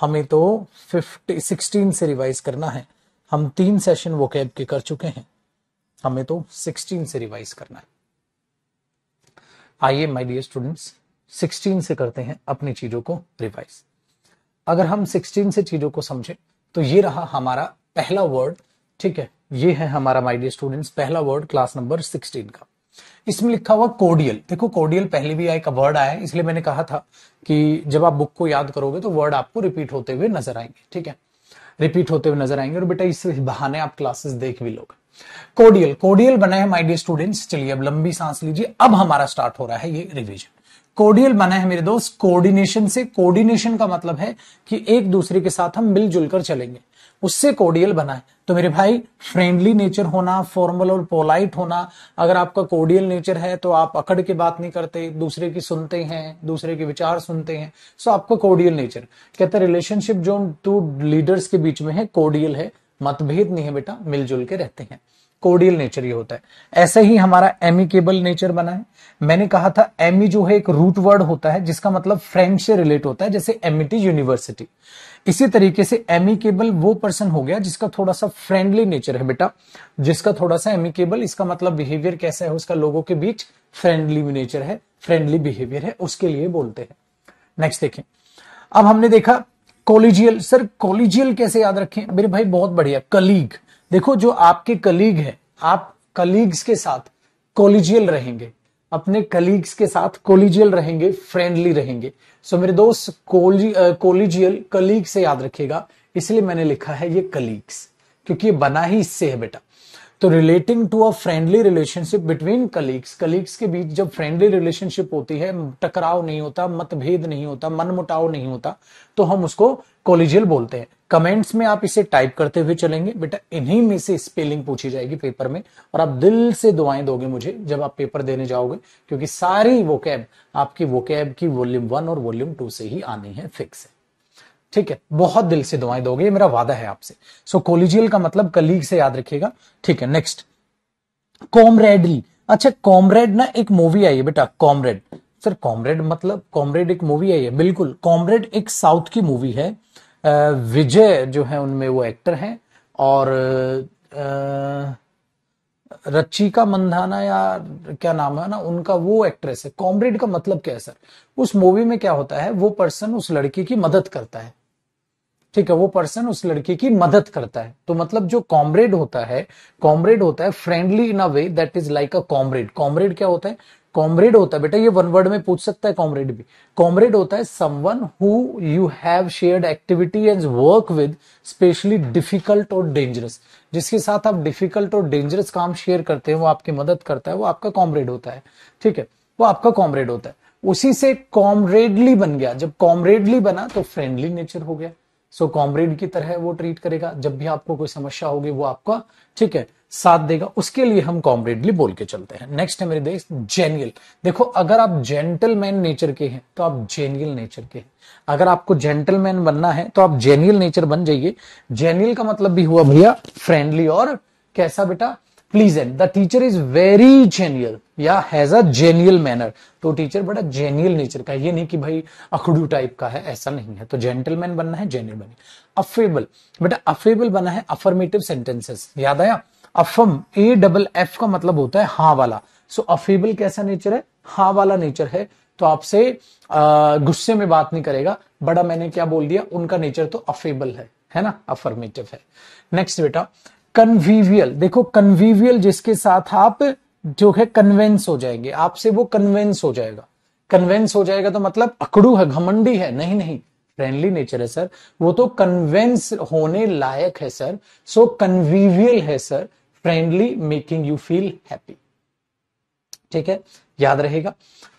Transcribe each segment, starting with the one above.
हमें तो 16 से रिवाइज करना है। हम 3 सेशन वोकैब के कर चुके हैं, हमें तो 16 से रिवाइज करना है। आइए माय डियर स्टूडेंट्स 16 से करते हैं अपनी चीजों को रिवाइज। अगर हम 16 से चीजों को समझे तो ये रहा हमारा पहला वर्ड, ठीक है, ये है हमारा माय डियर स्टूडेंट्स पहला वर्ड क्लास नंबर 16 का। इसमें लिखा हुआ कोडियल। देखो कोडियल पहले भी एक वर्ड आया है, इसलिए मैंने कहा था कि जब आप बुक को याद करोगे तो वर्ड आपको रिपीट होते हुए नजर आएंगे, ठीक है, रिपीट होते हुए नजर आएंगे और बेटा इस बहाने आप क्लासेस देख भी लोगे। कोडियल, कोडियल बना है माय डियर स्टूडेंट्स। चलिए अब लंबी सांस लीजिए, अब हमारा स्टार्ट हो रहा है ये रिवीजन। कोडियल बना है मेरे दोस्त कोऑर्डिनेशन से। कोऑर्डिनेशन का मतलब है कि एक दूसरे के साथ हम मिलजुल कर चलेंगे, उससे कोडियल बना है। तो मेरे भाई फ्रेंडली नेचर होना, फॉर्मल और पोलाइट होना। अगर आपका कोडियल नेचर है तो आप अकड़ के बात नहीं करते, दूसरे की सुनते हैं, दूसरे के विचार सुनते हैं, सो आपका कोडियल नेचर। कहते हैं रिलेशनशिप जो 2 लीडर्स के बीच में है कोडियल है, मतभेद नहीं है बेटा, मिलजुल के रहते हैं, कोडियल नेचर ये होता है। ऐसे ही हमारा एमिकेबल नेचर बना है। मैंने कहा था एमी जो है एक रूट वर्ड होता है जिसका मतलब फ्रेंड से रिलेट होता है, जैसे एमिटी यूनिवर्सिटी। इसी तरीके से एमिकेबल वो पर्सन हो गया जिसका थोड़ा सा फ्रेंडली नेचर है बेटा, जिसका थोड़ा सा एमिकेबल, इसका मतलब बिहेवियर कैसा है उसका, लोगों के बीच फ्रेंडली नेचर है, फ्रेंडली बिहेवियर है, उसके लिए बोलते हैं। नेक्स्ट देखें, अब हमने देखा कोलिजियल। सर कोलिजियल कैसे याद रखें मेरे भाई, बहुत बढ़िया, कलीग। देखो जो आपके कलीग है, आप कलीग्स के साथ कोलिजियल रहेंगे, अपने कलीग्स के साथ कोलिजियल रहेंगे, फ्रेंडली रहेंगे। सो मेरे दोस्त कोलिजियल कलीग से याद रखिएगा, इसलिए मैंने लिखा है ये कलीग्स, क्योंकि ये बना ही इससे है बेटा। तो relating to a friendly relationship between colleagues, colleagues के बीच जब फ्रेंडली रिलेशनशिप होती है, टकराव नहीं होता, मतभेद नहीं होता, मनमुटाव नहीं होता, तो हम उसको कोलिजियल बोलते हैं। कमेंट्स में आप इसे टाइप करते हुए चलेंगे बेटा, इन्हीं में से स्पेलिंग पूछी जाएगी पेपर में, और आप दिल से दुआएं दोगे मुझे जब आप पेपर देने जाओगे, क्योंकि सारी वोकैब आपकी वोकैब की वॉल्यूम 1 और वॉल्यूम 2 से ही आनी है, फिक्स है, ठीक है। बहुत दिल से दुआएं दोगे, ये मेरा वादा है आपसे। सो कोलिजियल का मतलब कलीग से याद रखिएगा, ठीक है। नेक्स्ट कॉमरेडली। अच्छा कॉमरेड ना एक मूवी आई है बेटा, कॉमरेड। सर कॉमरेड मतलब, कॉमरेड एक मूवी आई है, बिल्कुल। कॉमरेड एक साउथ की मूवी है, विजय जो है उनमें वो एक्टर हैं, और रचिका मंदाना या क्या नाम है ना उनका, वो एक्ट्रेस है। कॉमरेड का मतलब क्या है सर, उस मूवी में क्या होता है, वो पर्सन उस लड़की की मदद करता है, ठीक है, वो पर्सन उस लड़की की मदद करता है। तो मतलब जो कॉमरेड होता है, कॉमरेड होता है friendly in a way that is like a comrade. Comrade क्या होता है, कॉमरेड होता है बेटा, ये 1 वर्ड में पूछ सकता है कॉमरेड भी। कॉमरेड होता है someone who you have shared activity and work with, specially difficult और डेंजरस। जिसके साथ आप डिफिकल्ट और डेंजरस काम शेयर करते हैं, वो आपकी मदद करता है, वो आपका कॉमरेड होता है, ठीक है, वो आपका कॉमरेड होता है। उसी से कॉमरेडली बन गया, जब कॉमरेडली बना तो फ्रेंडली नेचर हो गया। सो कॉमरेड की तरह वो ट्रीट करेगा, जब भी आपको कोई समस्या होगी वो आपका, ठीक है, साथ देगा, उसके लिए हम कॉमरेडली बोल के चलते हैं। नेक्स्ट है मेरे देश जेन्युइन। देखो अगर आप जेंटलमैन नेचर के हैं तो आप जेन्युइन नेचर के हैं। अगर आपको जेंटलमैन बनना है तो आप जेन्युइन नेचर बन जाइए। जेन्युइन का मतलब भी हुआ भैया फ्रेंडली और कैसा बेटा, pleasant. The teacher is very genuine या हैज अ जेन्युइन मैनर। तो टीचर बड़ा जेन्युइन नेचर का है, ये नहीं कि भाई अखड़ू टाइप का है, ऐसा नहीं है। तो जेंटलमैन बनना है, जेन्युइन बनिए। अफेबल बेटा, अफेबल बना है अफर्मेटिव सेंटेंसेस, याद आया। अफम AFF का मतलब होता है हाँ वाला। सो अफेबल कैसा नेचर है, हाँ वाला नेचर है। तो आपसे गुस्से में बात नहीं करेगा, बड़ा मैंने क्या बोल दिया, उनका नेचर तो अफेबल है ना, अफर्मेटिव है। नेक्स्ट बेटा कन्वीवियल। देखो कन्वीवियल जिसके साथ आप जो है कन्वेंस हो जाएंगे, आपसे वो कन्वेंस हो जाएगा। कन्वेंस हो जाएगा तो मतलब अकड़ू है, घमंडी है, नहीं नहीं, फ्रेंडली नेचर है सर, वो तो कन्वेंस होने लायक है सर। सो कन्वीवियल है sir, friendly, making you feel happy, ठीक है, याद रहेगा।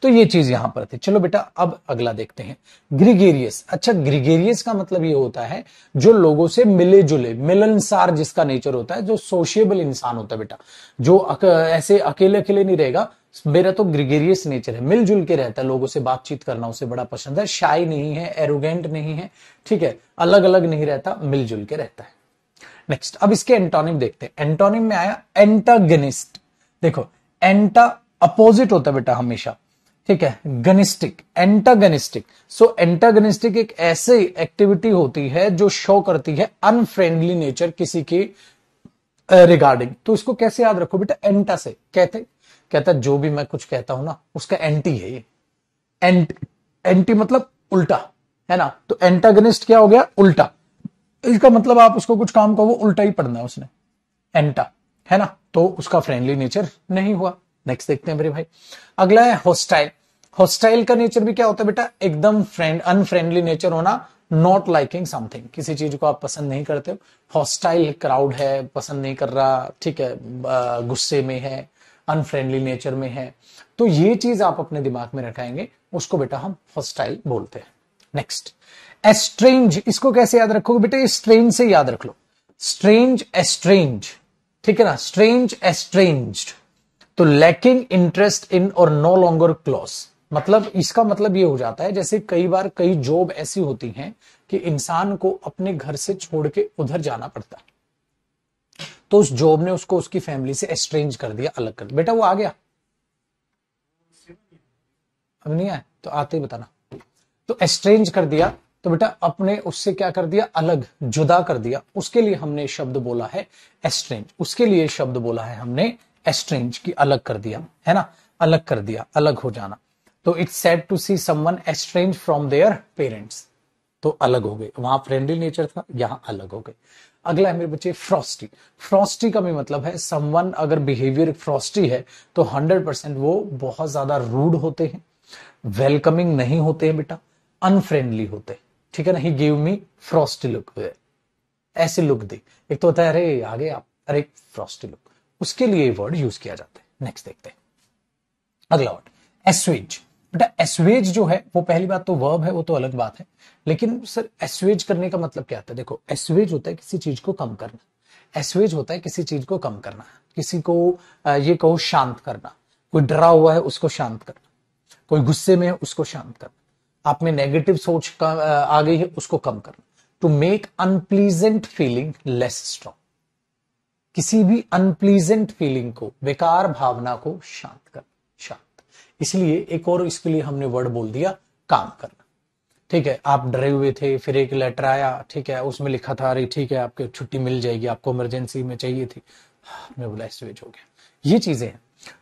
तो ये चीज यहां पर थी। चलो बेटा अब अगला देखते हैं, ग्रिगेरियस। अच्छा ग्रिगेरियस का मतलब ये होता है जो लोगों से मिले जुले, मिलनसार जिसका नेचर होता है, जो सोशिएबल इंसान होता है बेटा, जो ऐसे अकेले अकेले नहीं रहेगा। मेरा तो ग्रिगेरियस नेचर है, मिलजुल के रहता है, लोगों से बातचीत करना उसे बड़ा पसंद है, शाय नहीं है, एरोगेंट नहीं है, ठीक है, अलग अलग नहीं रहता, मिलजुल के रहता है। नेक्स्ट अब इसके एंटोनिम देखते हैं। एंटोनिम में आया एंटागनिस्ट। देखो एंटा अपोजिट होता है बेटा हमेशा, ठीक है, गनिस्टिक, एंटागनिस्टिक। सो एंटागनिस्टिक एक ऐसी एक्टिविटी होती है जो शो करती है अनफ्रेंडली नेचर किसी के रिगार्डिंग। तो इसको कैसे याद रखो बेटा, एंटा से कहता जो भी मैं कुछ कहता हूं ना उसका एंटी है ये। एंटी मतलब उल्टा, है ना। तो एंटागनिस्ट क्या हो गया, उल्टा। इसका मतलब आप उसको कुछ काम को वो उल्टा ही पढ़ना है उसने, एंटा, है ना। तो उसका फ्रेंडली नेचर नहीं हुआ। नेक्स्ट देखते हैं मेरे भाई, अगला है हॉस्टाइल। हॉस्टाइल का नेचर भी क्या होता है बेटा, एकदम अनफ्रेंडली नेचर होना, नॉट लाइकिंग समथिंग, किसी चीज को आप पसंद नहीं करते हो। हॉस्टाइल क्राउड है, पसंद नहीं कर रहा, ठीक है, गुस्से में है, अनफ्रेंडली नेचर में है। तो ये चीज आप अपने दिमाग में रखाएंगे, उसको बेटा हम हॉस्टाइल बोलते हैं। Next, estrange. इसको कैसे याद रखोगे बेटा, स्ट्रेंज से याद रख लो, स्ट्रेंज एस्ट्रेंज, ठीक है ना, स्ट्रेंज एस्ट्रेंज्ड। तो लैकिंग इंटरेस्ट इन और नो लॉन्गर क्लोज, मतलब इसका मतलब ये हो जाता है जैसे कई बार कई जॉब ऐसी होती हैं कि इंसान को अपने घर से छोड़ के उधर जाना पड़ता है, तो उस जॉब ने उसको उसकी फैमिली से एस्ट्रेंज कर दिया, अलग कर दिया। बेटा वो आ गया, अब नहीं आया तो आते ही बताना। तो एस्ट्रेंज कर दिया, तो बेटा अपने उससे क्या कर दिया, अलग, जुदा कर दिया। उसके लिए हमने शब्द बोला है एस्ट्रेंज, उसके लिए शब्द बोला है हमने एस्ट्रेंज की, अलग कर दिया, है ना, अलग कर दिया, अलग हो जाना। तो it's sad to see someone estrange from their parents, तो अलग हो गए, वहां फ्रेंडली नेचर था, यहां अलग हो गए। अगला है मेरे बच्चे फ्रॉस्टी। फ्रॉस्टी का भी मतलब है समवन अगर बिहेवियर फ्रॉस्टी है तो 100% वो बहुत ज्यादा रूड होते हैं, वेलकमिंग नहीं होते हैं बेटा, अनफ्रेंडली होते हैं, ठीक है ना। ही गिव मी फ्रॉस्टी लुक, ऐसे लुक दे। एक तो होता है अरे आगे आप, अरे फ्रॉस्टी लुक, उसके लिए वर्ड यूज किया जाता है। नेक्स्ट देखते हैं अगला वर्ड, एस्वेज। बेटा एस्वेज जो है वो पहली बात तो वर्ब है, वो तो अलग बात है, लेकिन सर एस्वेज करने का मतलब क्या होता है। देखो एस्वेज होता है किसी चीज को कम करना, एस्वेज होता है किसी चीज को कम करना, किसी को ये कहो शांत करना, कोई डरा हुआ है उसको शांत करना, कोई गुस्से में है उसको शांत करना, आप में नेगेटिव सोच आ गई है उसको कम करना। To make unpleasant feeling less strong, किसी भी अनप्लीजेंट फीलिंग को, बेकार भावना को शांत करना, शांत। इसलिए एक और इसके लिए हमने वर्ड बोल दिया काम करना, ठीक है। आप डरे हुए थे, फिर एक लेटर आया, ठीक है, उसमें लिखा था अरे ठीक है आपको छुट्टी मिल जाएगी, आपको इमरजेंसी में चाहिए थी, हमने बोला एस्वेज हो गया। ये चीजें हैं।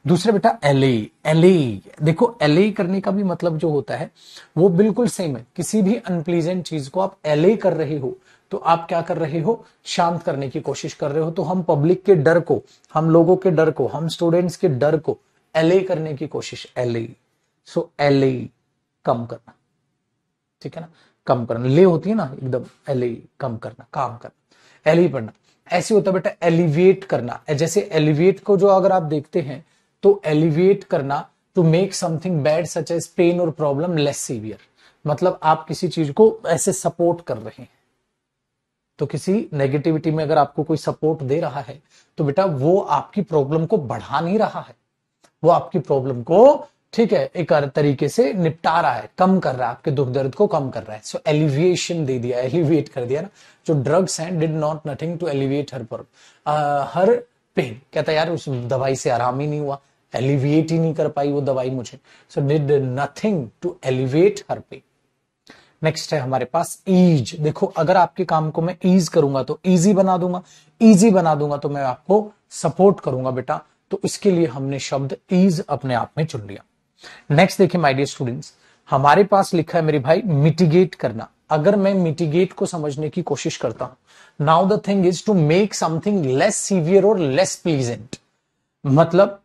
दूसरा बेटा एले। एले, देखो एले करने का भी मतलब जो होता है वो बिल्कुल सेम है। किसी भी अनप्लीजेंट चीज को आप एले कर रहे हो तो आप क्या कर रहे हो, शांत करने की कोशिश कर रहे हो। तो हम पब्लिक के डर को, हम लोगों के डर को, हम स्टूडेंट्स के डर को एले करने की कोशिश, एले। सो एले, कम करना, ठीक है ना, कम करना। ले होती है ना एकदम, एले कम करना, काम करना, एले पढ़ना। ऐसे होता है बेटा एलिवेट करना। जैसे एलिवेट को जो अगर आप देखते हैं तो एलिवेट करना, to make something bad such as pain और प्रॉब्लम लेस सीवियर, मतलब आप किसी चीज को ऐसे सपोर्ट कर रहे हैं। तो किसी नेगेटिविटी में अगर आपको कोई सपोर्ट दे रहा है तो बेटा वो आपकी प्रॉब्लम को बढ़ा नहीं रहा है, वो आपकी प्रॉब्लम को, ठीक है, एक तरीके से निपटा रहा है, कम कर रहा है, आपके दुख दर्द को कम कर रहा है। सो एलिविएशन दे दिया, एलिवेट कर दिया ना। जो ड्रग्स हैं did not nothing to alleviate her pain, कहता यार उस दवाई से आराम ही नहीं हुआ, एलिविएट ही नहीं कर पाई वो दवाई मुझे। So did nothing to alleviate her pain. Next है हमारे पास ईज। देखो अगर आपके काम को मैं ईज करूंगा तो इजी बना दूंगा, इजी बना दूंगा तो मैं आपको सपोर्ट करूंगा बेटा। तो इसके लिए हमने शब्द ईज अपने आप में चुन लिया। नेक्स्ट देखिए माय डियर स्टूडेंट्स, हमारे पास लिखा है मेरे भाई मिटिगेट करना। अगर मैं मिटिगेट को समझने की कोशिश करता हूं, now the thing is to make something less severe और लेस प्लीजेंट, मतलब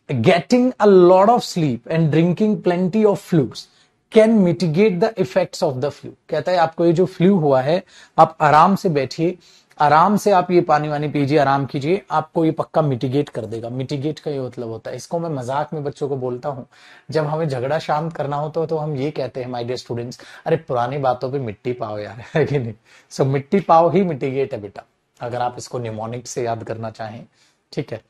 getting a lot of sleep and drinking plenty of fluids can mitigate the effects of the flu. कहता है आपको ये जो फ्लू हुआ है, आप आराम से बैठिए, आराम से आप ये पानी वानी पीजिए, आराम कीजिए, आपको ये पक्का मिटिगेट कर देगा। मिटिगेट का ये मतलब होता है, इसको मैं मजाक में बच्चों को बोलता हूं, जब हमें झगड़ा शांत करना हो तो हम ये कहते हैं माय डियर स्टूडेंट्स, अरे पुरानी बातों पे मिट्टी पाओ यार, है कि नहीं। सो मिट्टी पाओ ही मिटिगेट है बेटा, अगर आप इसको निमोनिक से याद करना चाहें, ठीक है,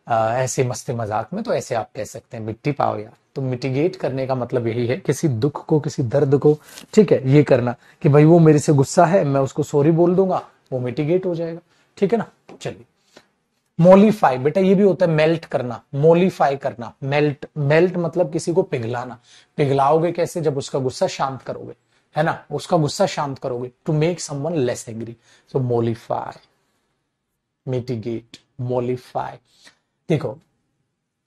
ऐसे मस्ती मजाक में तो ऐसे आप कह सकते हैं मिट्टी पाओ यार। तो मिटिगेट करने का मतलब यही है, किसी दुख को, किसी दर्द को, ठीक है, ये करना कि भाई वो मेरे से गुस्सा है, मैं उसको सॉरी बोल दूंगा, वो मिटिगेट हो जाएगा, ठीक है ना। चलिए मोलिफाई बेटा ये भी होता है मेल्ट करना, मोलिफाई करना, मेल्ट, मेल्ट मतलब किसी को पिघलाना। पिघलाओगे कैसे? जब उसका गुस्सा शांत करोगे, है ना, उसका गुस्सा शांत करोगे। To make someone less angry, so mollify, mitigate, mollify. देखो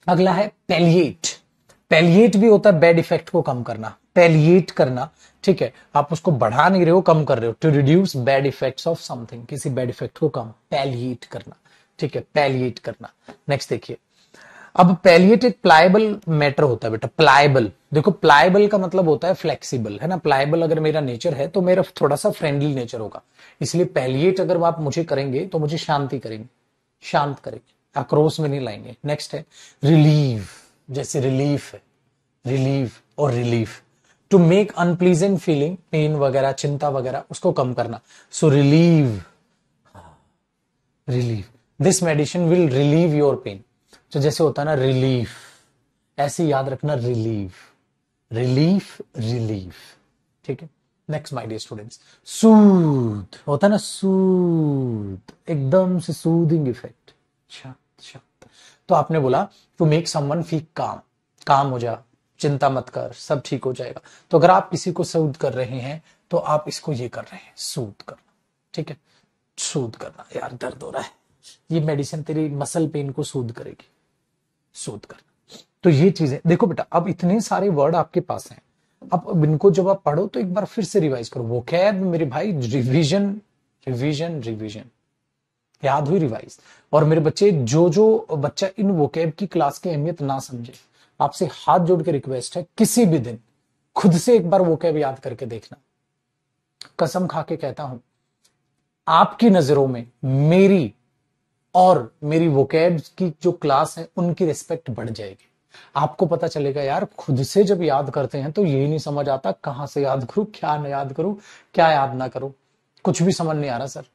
अगला है पैलिएट। पैलिएट भी होता है बैड इफेक्ट को कम करना, पैलिएट करना, ठीक है, आप उसको बढ़ा नहीं रहे हो, कम कर रहे हो। To reduce bad effects of something, किसी बैड इफेक्ट को कम, पैलिएट करना, ठीक है, पैलिएट करना। नेक्स्ट देखिए, अब पैलिएट एक प्लायबल मैटर होता है बेटा, प्लायबल। देखो प्लायबल का मतलब होता है फ्लेक्सिबल, है ना। प्लायबल अगर मेरा नेचर है तो मेरा थोड़ा सा फ्रेंडली नेचर होगा, इसलिए पैलिएट अगर आप मुझे करेंगे तो मुझे शांति करेंगे, शांत करेंगे, आक्रोश में नहीं लाएंगे। नेक्स्ट है रिलीव, जैसे रिलीफ है, रिलीव और relief. To make unpleasant feeling, pain वगैरह, चिंता वगैरह, उसको कम करना। So relieve, relieve, this medicine will relieve your pain. तो जैसे होता है ना रिलीफ, ऐसे याद रखना, रिलीव, रिलीफ, रिलीफ, ठीक है। नेक्स्ट माय डियर स्टूडेंट्स, सूद होता है ना, सूद, एकदम से सूदिंग इफेक्ट, शांत शांत। तो आपने बोला टू मेक समवन फील काम, काम हो जा, चिंता मत कर, सब ठीक हो जाएगा। तो अगर आप किसी को सूद कर रहे हैं तो आप इसको ये कर रहे हैं, सूद करना, ठीक है, सूद करना। यार दर्द हो रहा है, ये मेडिसिन तेरी मसल पेन को सूद करेगी, सूद करना। तो ये चीजें देखो बेटा, अब इतने सारे वर्ड आपके पास हैं, अब इनको जब आप पढ़ो तो एक बार फिर से रिवाइज करो। वोकैब मेरे भाई रिवीजन, रिवीजन, रिवीजन, याद हुई रिवाइज। और मेरे बच्चे, जो जो बच्चा इन वोकैब की क्लास की अहमियत ना समझे, आपसे हाथ जोड़ के रिक्वेस्ट है, किसी भी दिन खुद से एक बार वोकैब याद करके देखना। कसम खा के कहता हूं, आपकी नजरों में मेरी और मेरी वोकैब की जो क्लास है उनकी रिस्पेक्ट बढ़ जाएगी। आपको पता चलेगा यार, खुद से जब याद करते हैं तो यही नहीं समझ आता कहां से याद करूं, क्या न याद करूं, क्या याद ना करूं, कुछ भी समझ नहीं आ रहा सर।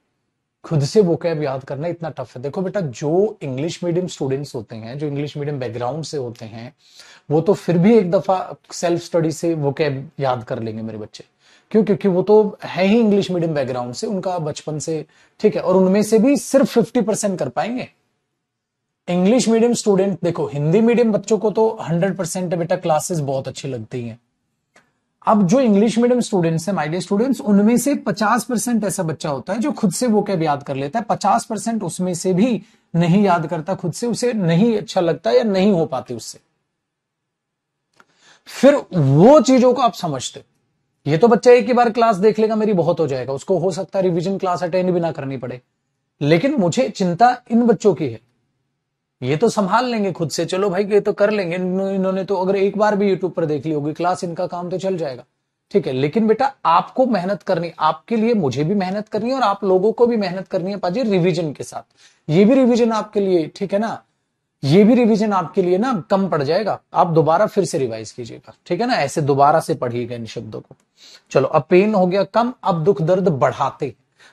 खुद से वोकैब याद करना इतना टफ है। देखो बेटा, जो इंग्लिश मीडियम स्टूडेंट्स होते हैं, जो इंग्लिश मीडियम बैकग्राउंड से होते हैं, वो तो फिर भी एक दफा सेल्फ स्टडी से वोकैब याद कर लेंगे मेरे बच्चे। क्यों? क्योंकि वो तो है ही इंग्लिश मीडियम बैकग्राउंड से, उनका बचपन से, ठीक है, और उनमें से भी सिर्फ 50% कर पाएंगे। इंग्लिश मीडियम स्टूडेंट, देखो हिंदी मीडियम बच्चों को तो 100% बेटा क्लासेस बहुत अच्छी लगती हैं। अब जो इंग्लिश मीडियम स्टूडेंट्स हैं, माय डियर स्टूडेंट्स, उनमें से 50% ऐसा बच्चा होता है जो खुद से वोकैब याद कर लेता है, 50% उसमें से भी नहीं याद करता खुद से, उसे नहीं अच्छा लगता या नहीं हो पाती उससे। फिर वो चीजों को आप समझते, ये तो बच्चा एक ही बार क्लास देख लेगा, मेरी बहुत हो जाएगा, उसको हो सकता है रिवीजन क्लास अटेंड भी ना करनी पड़े। लेकिन मुझे चिंता इन बच्चों की है, ये तो संभाल लेंगे खुद से, चलो भाई ये तो कर लेंगे, इन्होंने तो अगर एक बार भी यूट्यूब पर देख ली होगी क्लास, इनका काम तो चल जाएगा, ठीक है। लेकिन बेटा आपको मेहनत करनी, आपके लिए मुझे भी मेहनत करनी है और आप लोगों को भी मेहनत करनी है पाजी, रिवीजन के साथ। ये भी रिवीजन आपके लिए, ठीक है ना, ये भी रिवीजन आपके लिए ना कम पड़ जाएगा, आप दोबारा फिर से रिवाइज कीजिएगा, ठीक है ना, ऐसे दोबारा से पढ़िएगा इन शब्दों को। चलो, अब पेन हो गया कम, अब दुख दर्द बढ़ाते,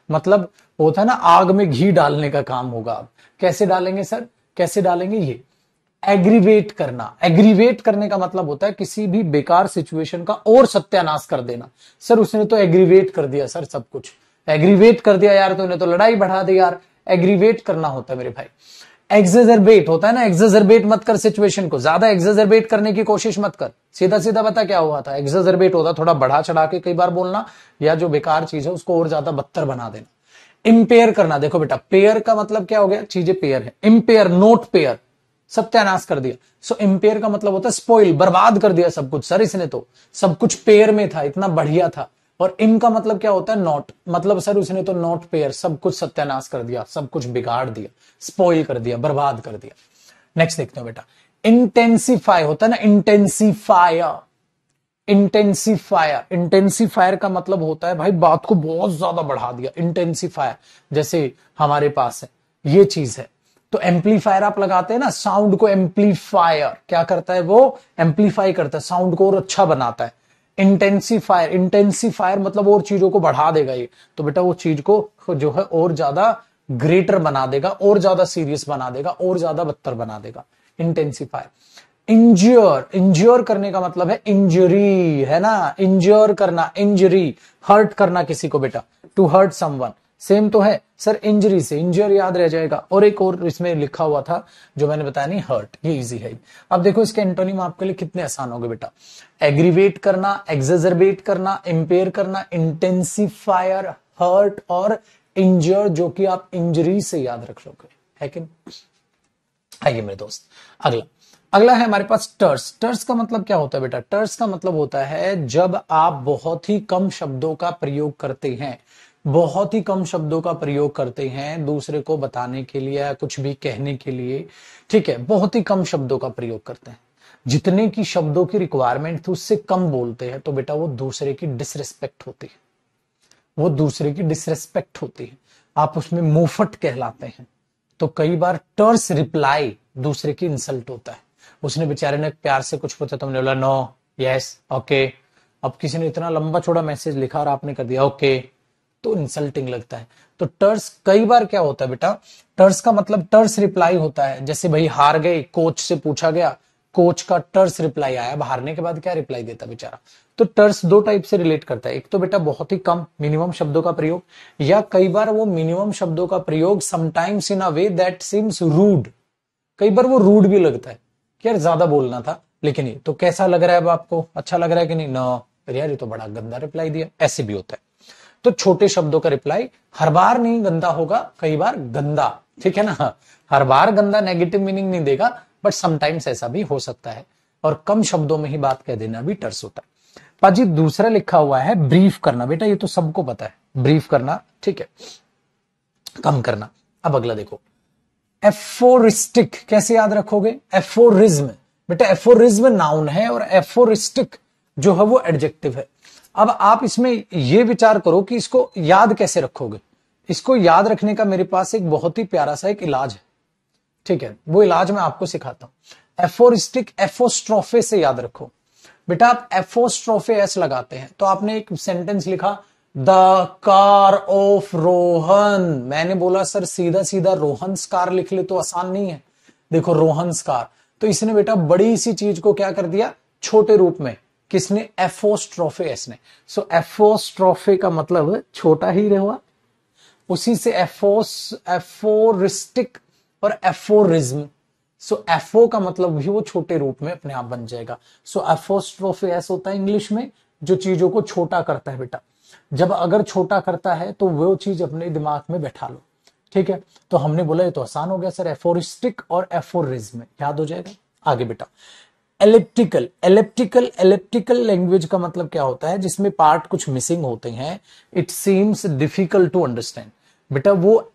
मतलब होता है ना आग में घी डालने का काम होगा। अब कैसे डालेंगे सर, कैसे डालेंगे? ये एग्रीवेट करना। एग्रीवेट करने का मतलब होता है किसी भी बेकार सिचुएशन का और सत्यानाश कर देना। सर उसने तो एग्रीवेट कर दिया सर, सब कुछ एग्रीवेट कर दिया यार, तूने तो लड़ाई बढ़ा दी यार। एग्रीवेट करना होता है मेरे भाई। एक्सेजरबेट होता है ना, एक्सेजरबेट मत कर सिचुएशन को, ज्यादा एक्सेजरबेट करने की कोशिश मत कर। सीधा सीधा बता क्या हुआ था, एक्सेजरबेट होता थोड़ा बढ़ा चढ़ा के कई बार बोलना, या जो बेकार चीज है उसको और ज्यादा बदतर बना देना। इंपेयर करना, देखो बेटा पेयर का मतलब क्या हो गया, चीजें पेयर है, इंपेयर नोट पेयर, सत्यानाश कर दिया। सो इंपेयर का मतलब होता है स्पॉइल, बर्बाद कर दिया सब कुछ, सर इसने तो सब कुछ पेयर में था, इतना बढ़िया था। और इम का मतलब क्या होता है, नॉट, मतलब सर उसने तो नॉट पेयर, सब कुछ सत्यानाश कर दिया, सब कुछ बिगाड़ दिया, स्पॉइल कर दिया, बर्बाद कर दिया। नेक्स्ट देखते हो बेटा, इंटेंसिफाई होता है ना, इंटेंसिफायर। इंटेंसिफायर, इंटेंसिफायर का मतलब होता है भाई बात को बहुत ज्यादा बढ़ा दिया, इंटेंसिफायर। जैसे हमारे पास है ये चीज है, तो एम्पलीफायर आप लगाते हैं ना, साउंड को एम्पलीफायर क्या करता है, वो एम्पलीफाई करता है, साउंड को और अच्छा बनाता है। इंटेंसिफायर, इंटेंसिफायर मतलब और चीजों को बढ़ा देगा ये, तो बेटा वो चीज को जो है और ज्यादा ग्रेटर बना देगा, और ज्यादा सीरियस बना देगा, और ज्यादा बदतर बना देगा। इंटेंसिफायर। इंज्योर, इंज्योर करने का मतलब है इंजरी, है ना, इंज्योर करना, इंजरी, हर्ट करना किसी को बेटा, टू हर्ट समवन, सेम तो है सर, इंजरी से इंजर याद रह जाएगा। और एक और इसमें लिखा हुआ था जो मैंने बताया नहीं, हर्ट, ये इजी है। अब देखो इसके एंटोनिम आपके लिए कितने आसान हो गए बेटा। एग्रीवेट करना, एग्जेजरबेट करना, इंपेयर करना, इंटेंसिफायर, हर्ट और इंजर, जो कि आप इंजरी से याद रख लोगे, है कि नहीं? आइए मेरे दोस्त, अगला अगला है हमारे पास टर्स। टर्स का मतलब क्या होता है बेटा? टर्स का मतलब होता है जब आप बहुत ही कम शब्दों का प्रयोग करते हैं, बहुत ही कम शब्दों का प्रयोग करते हैं दूसरे को बताने के लिए या कुछ भी कहने के लिए, ठीक है, बहुत ही कम शब्दों का प्रयोग करते हैं, जितने की शब्दों की रिक्वायरमेंट थी उससे कम बोलते हैं, तो बेटा वो दूसरे की डिसरिस्पेक्ट होती है, वो दूसरे की डिसरिस्पेक्ट होती है, आप उसमें मुंहफट कहलाते हैं। तो कई बार टर्स रिप्लाई दूसरे की इंसल्ट होता है। उसने बेचारे ने प्यार से कुछ पूछा, तुमने बोला नो, यस, ओके। अब किसी ने इतना लंबा चौड़ा मैसेज लिखा और आपने कर दिया ओके, तो इंसल्टिंग लगता है। तो टर्स कई बार क्या होता है बेटा, टर्स का मतलब टर्स रिप्लाई होता है। जैसे भाई हार गए, कोच से पूछा गया, कोच का टर्स रिप्लाई आया। अब हारने के बाद क्या रिप्लाई देता बेचारा? तो टर्स दो टाइप से रिलेट करता है, एक तो बेटा बहुत ही कम मिनिमम शब्दों का प्रयोग, या कई बार वो मिनिमम शब्दों का प्रयोग sometimes in a way that seems rude, कई बार वो रूड भी लगता है कि यार ज्यादा बोलना था, लेकिन ये तो कैसा लग रहा है अब आपको, अच्छा लग रहा है कि नहीं? नो यार, ये तो बड़ा गंदा रिप्लाई दिया, ऐसे भी होता है। तो छोटे शब्दों का रिप्लाई हर बार नहीं गंदा होगा, कई बार गंदा, ठीक है ना, हर बार गंदा नेगेटिव मीनिंग नहीं देगा, बट समटाइम्स ऐसा भी हो सकता है। और कम शब्दों में ही बात कह देना भी टर्स होता है। पाजी दूसरा लिखा हुआ है ब्रीफ करना, बेटा ये तो सबको पता है, ब्रीफ करना, ठीक है, कम करना। अब अगला देखो, एफोरिस्टिक कैसे याद रखोगे? एफोरिज्म, बेटा एफोरिज्म नाउन है और एफोरिस्टिक जो है वो एडजेक्टिव है। अब आप इसमें यह विचार करो कि इसको याद कैसे रखोगे। इसको याद रखने का मेरे पास एक बहुत ही प्यारा सा एक इलाज है, ठीक है, वो इलाज मैं आपको सिखाता हूं। एफोरिस्टिक एफोस्ट्रोफे से याद रखो। बेटा आप एफोस्ट्रोफे एस लगाते हैं तो आपने एक सेंटेंस लिखा, द कार ऑफ रोहन। मैंने बोला सर सीधा सीधा रोहन्स कार लिख ले तो आसान नहीं है। देखो रोहन्स कार, तो इसने बेटा बड़ी सी चीज को क्या कर दिया, छोटे रूप में। किसने? एफोस्ट्रोफे एस ने। सो एफोस्ट्रोफे का मतलब छोटा ही रहा, उसी से एफोरिस्टिक और एफोरिज्म। सो एफो का मतलब भी वो छोटे रूप में अपने आप बन जाएगा। सो एफोस्ट्रोफे एस होता है इंग्लिश में जो चीजों को छोटा करता है बेटा। जब अगर छोटा करता है तो वो चीज अपने दिमाग में बैठा लो, ठीक है। तो हमने बोला ये तो आसान हो गया सर, एफोरिस्टिक और एफोरिज्म याद हो जाएगा। आगे बेटा एलिप्टिकल, एलिप्टिकल, एलिप्टिकल लैंग्वेज का मतलब क्या होता है? जिसमें पार्ट कुछ मिसिंग होते हैं, it seems difficult to understand. बेटा वो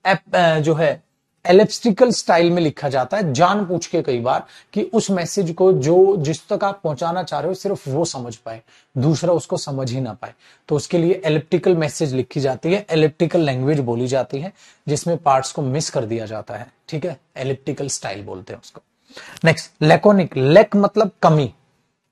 जो है एलिप्टिकल स्टाइल में लिखा जाता है, जान पूछ के कई बार, कि उस मैसेज को जो जिस तक आप पहुंचाना चाह रहे हो सिर्फ वो समझ पाए, दूसरा उसको समझ ही ना पाए। तो उसके लिए एलिप्टिकल मैसेज लिखी जाती है, एलिप्टिकल लैंग्वेज बोली जाती है, जिसमें पार्ट्स को मिस कर दिया जाता है, ठीक है, एलिप्टिकल स्टाइल बोलते हैं उसको। नेक्स्ट लैकोनिक, लैक मतलब कमी।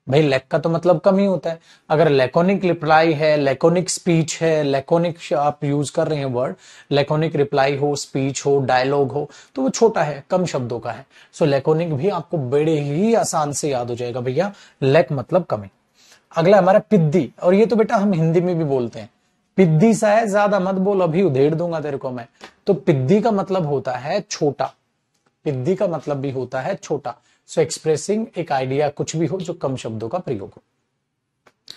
भाई लैक का तो मतलब कमी होता है। अगर लैकोनिक रिप्लाई है, लैकोनिक स्पीच है, लैकोनिक आप यूज कर रहे हैं वर्ड, लैकोनिक रिप्लाई हो, स्पीच हो, डायलॉग हो, तो वो छोटा है, कम शब्दों का है। सो लैकोनिक भी आपको बड़े ही आसान से याद हो जाएगा भैया, लैक मतलब कमी। अगला हमारा पिद्दी, और ये तो बेटा हम हिंदी में भी बोलते हैं, पिद्दी सा है, ज्यादा मत बोल अभी उधेड़ दूंगा तेरे को मैं। तो पिद्दी का मतलब होता है छोटा, पिद्दी का मतलब भी होता है छोटा। सो एक्सप्रेसिंग एक आइडिया, कुछ भी हो जो कम शब्दों का प्रयोग हो।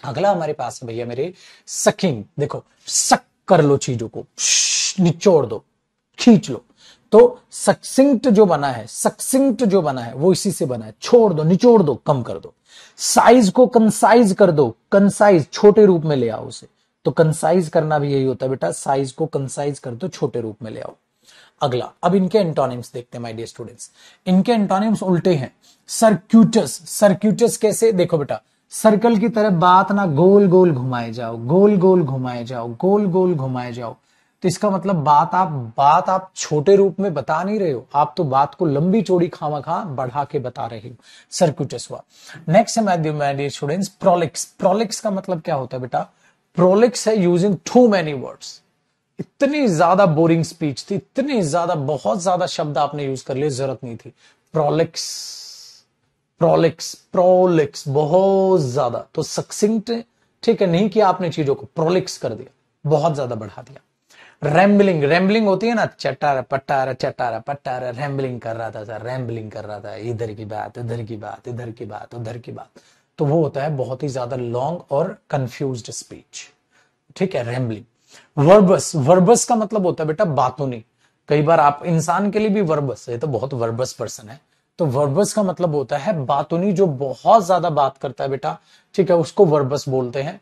अगला हमारे पास है भैया मेरे सकिंग। देखो सक कर लो चीजों को, निचोड़ दो, खींच लो। तो सक्सिंक्ट जो बना है, सक्सिंक्ट जो बना है वो इसी से बना है, छोड़ दो, निचोड़ दो, कम कर दो। साइज को कंसाइज कर दो, कंसाइज छोटे रूप में ले आओ उसे। तो कंसाइज करना भी यही होता है बेटा, साइज को कंसाइज कर दो, छोटे रूप में ले आओ। अगला अब इनके एंटोनिम्स देखते हैं माय डियर स्टूडेंट्स। इनके एंटोनिम्स उल्टे हैं। सर्क्यूटस, सर्क्यूटस कैसे? देखो बेटा सर्कल की तरह बात ना गोल गोल घुमाए जाओ, गोल गोल घुमाए जाओ, गोल गोल घुमाए जाओ। तो इसका मतलब बात आप छोटे रूप में बता नहीं रहे हो, आप तो बात को लंबी चौड़ी खामखा बढ़ा के बता रहे हो। सर्क्यूटस हुआ। नेक्स्ट है my dear students Prolix. Prolix का मतलब क्या होता है बेटा? प्रोलिक्स है यूजिंग टू मेनी वर्ड्स। इतनी ज्यादा बोरिंग स्पीच थी, इतनी ज्यादा, बहुत ज्यादा शब्द आपने यूज कर लिए, जरूरत नहीं थी। प्रोलिक्स, प्रोलिक्स, प्रोलिक्स बहुत ज्यादा। तो सक्सिंक्ट, ठीक है, नहीं किया आपने चीजों को, प्रोलिक्स कर दिया, बहुत ज्यादा बढ़ा दिया। रैम्बलिंग, रैम्बलिंग होती है ना, चटारा पटारा चटारा पटारा, रैम्बलिंग कर रहा था सर, रैम्बलिंग कर रहा था, इधर की बात उधर की बात, इधर की बात उधर की बात, तो वो होता है बहुत ही ज्यादा लॉन्ग और कंफ्यूज्ड स्पीच, ठीक है, रैम्बलिंग। वर्बस, वर्बस का मतलब होता है बेटा बातूनी। कई बार आप इंसान के लिए भी वर्बस है, तो बहुत वर्बस पर्सन है, तो वर्बस का मतलब होता है बातूनी, जो बहुत ज्यादा बात करता है बेटा, ठीक है, उसको वर्बस बोलते हैं।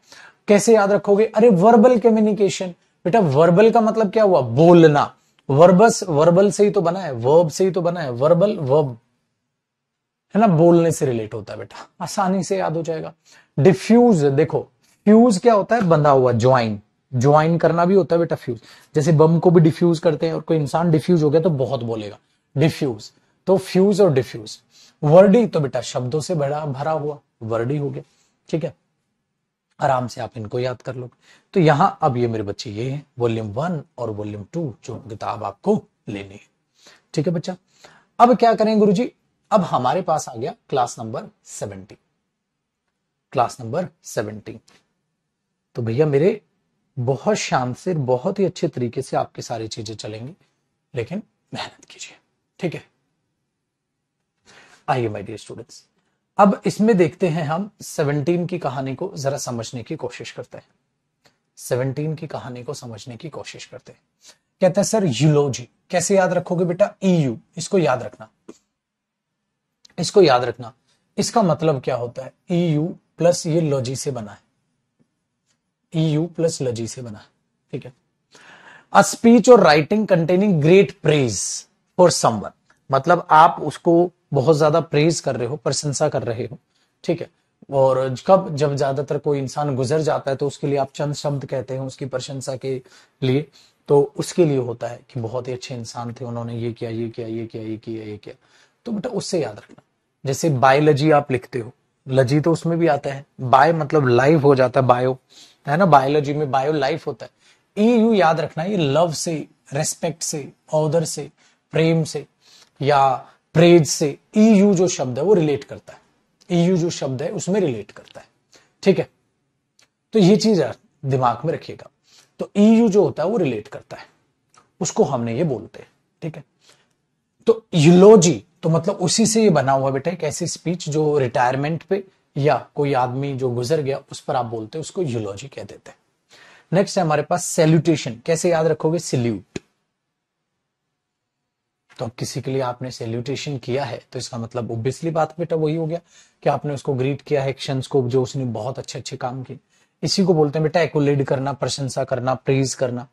कैसे याद रखोगे? अरे वर्बल कम्युनिकेशन, बेटा वर्बल का मतलब क्या हुआ? बोलना। वर्बस वर्बल से ही तो बना है, वर्ब से ही तो बना है, वर्बल वर्ब है ना, बोलने से रिलेट होता है बेटा, आसानी से याद हो जाएगा। डिफ्यूज, देखो फ्यूज क्या होता है? बंधा हुआ, ज्वाइन, ज्वाइन करना भी होता है बेटा फ्यूज। जैसे बम को भी डिफ्यूज करते हैं, और कोई इंसान डिफ्यूज हो गया तो बहुत बोलेगा, डिफ्यूज। तो फ्यूज और डिफ्यूज। वर्डी तो बेटा शब्दों से भरा भरा हुआ, वर्डी हो गया, ठीक है, आराम से आप इनको याद कर लो। तो यहां अब ये मेरे बच्चे ये है वॉल्यूम 1 और वॉल्यूम 2 जो किताब आपको लेनी है, ठीक है बच्चा। अब क्या करें गुरुजी? अब हमारे पास आ गया क्लास नंबर 17, क्लास नंबर 17। तो भैया मेरे बहुत शान से, बहुत ही अच्छे तरीके से आपकी सारी चीजें चलेंगी, लेकिन मेहनत कीजिए, ठीक है। आइए माय डियर स्टूडेंट्स, अब इसमें देखते हैं हम 17 की कहानी को जरा समझने की कोशिश करते हैं। 17 की कहानी को समझने की कोशिश करते हैं। कहते हैं सर यूलोजी कैसे याद रखोगे बेटा? ईयू, इसको याद रखना, इसको याद रखना। इसका मतलब क्या होता है? ईयू प्लस ये लॉजी से बना है, ईयू प्लस लॉजी से बना है, ठीक है। अ स्पीच और writing containing great praise for someone, मतलब आप उसको बहुत ज्यादा प्रेज कर रहे हो, प्रशंसा कर रहे हो, ठीक है। और कब, जब ज्यादातर कोई इंसान गुजर जाता है तो उसके लिए आप चंद शब्द कहते हैं उसकी प्रशंसा के लिए, तो उसके लिए होता है कि बहुत ही अच्छे इंसान थे, उन्होंने ये किया ये किया ये किया ये किया ये किया, तो बेटा उससे याद रखना। जैसे बायोलॉजी आप लिखते हो, लजी तो उसमें भी आता है, बाय मतलब लाइव हो जाता है, बायो है ना, बायोलॉजी में बायो लाइफ होता है। ईयू याद रखना, ये लव से, रेस्पेक्ट से, ऑदर से, प्रेम से या प्रेज से ईयू जो शब्द है वो रिलेट करता है, ईयू जो शब्द है उसमें रिलेट करता है, ठीक है। तो ये चीज दिमाग में रखिएगा। तो ईयू जो होता है वो रिलेट करता है, उसको हमने ये बोलते हैं, ठीक है। तो यूलोजी तो मतलब उसी से ये बना हुआ बेटा, एक ऐसी स्पीच जो रिटायरमेंट पे या कोई आदमी जो गुजर गया उस पर आप बोलते हैं, उसको यूलोजी कह देते हैं। नेक्स्ट है हमारे पास सैल्यूटेशन, कैसे याद रखोगे? सैल्यूट, तो किसी के लिए आपने सैल्यूटेशन किया है तो इसका मतलब ऑब्वियसली बात बेटा वही हो गया कि आपने उसको ग्रीट किया है, एक्शंस को जो उसने बहुत अच्छे अच्छे काम किए। इसी को बोलते हैं बेटा एक्कोलेड करना, प्रशंसा करना, प्रेज करना।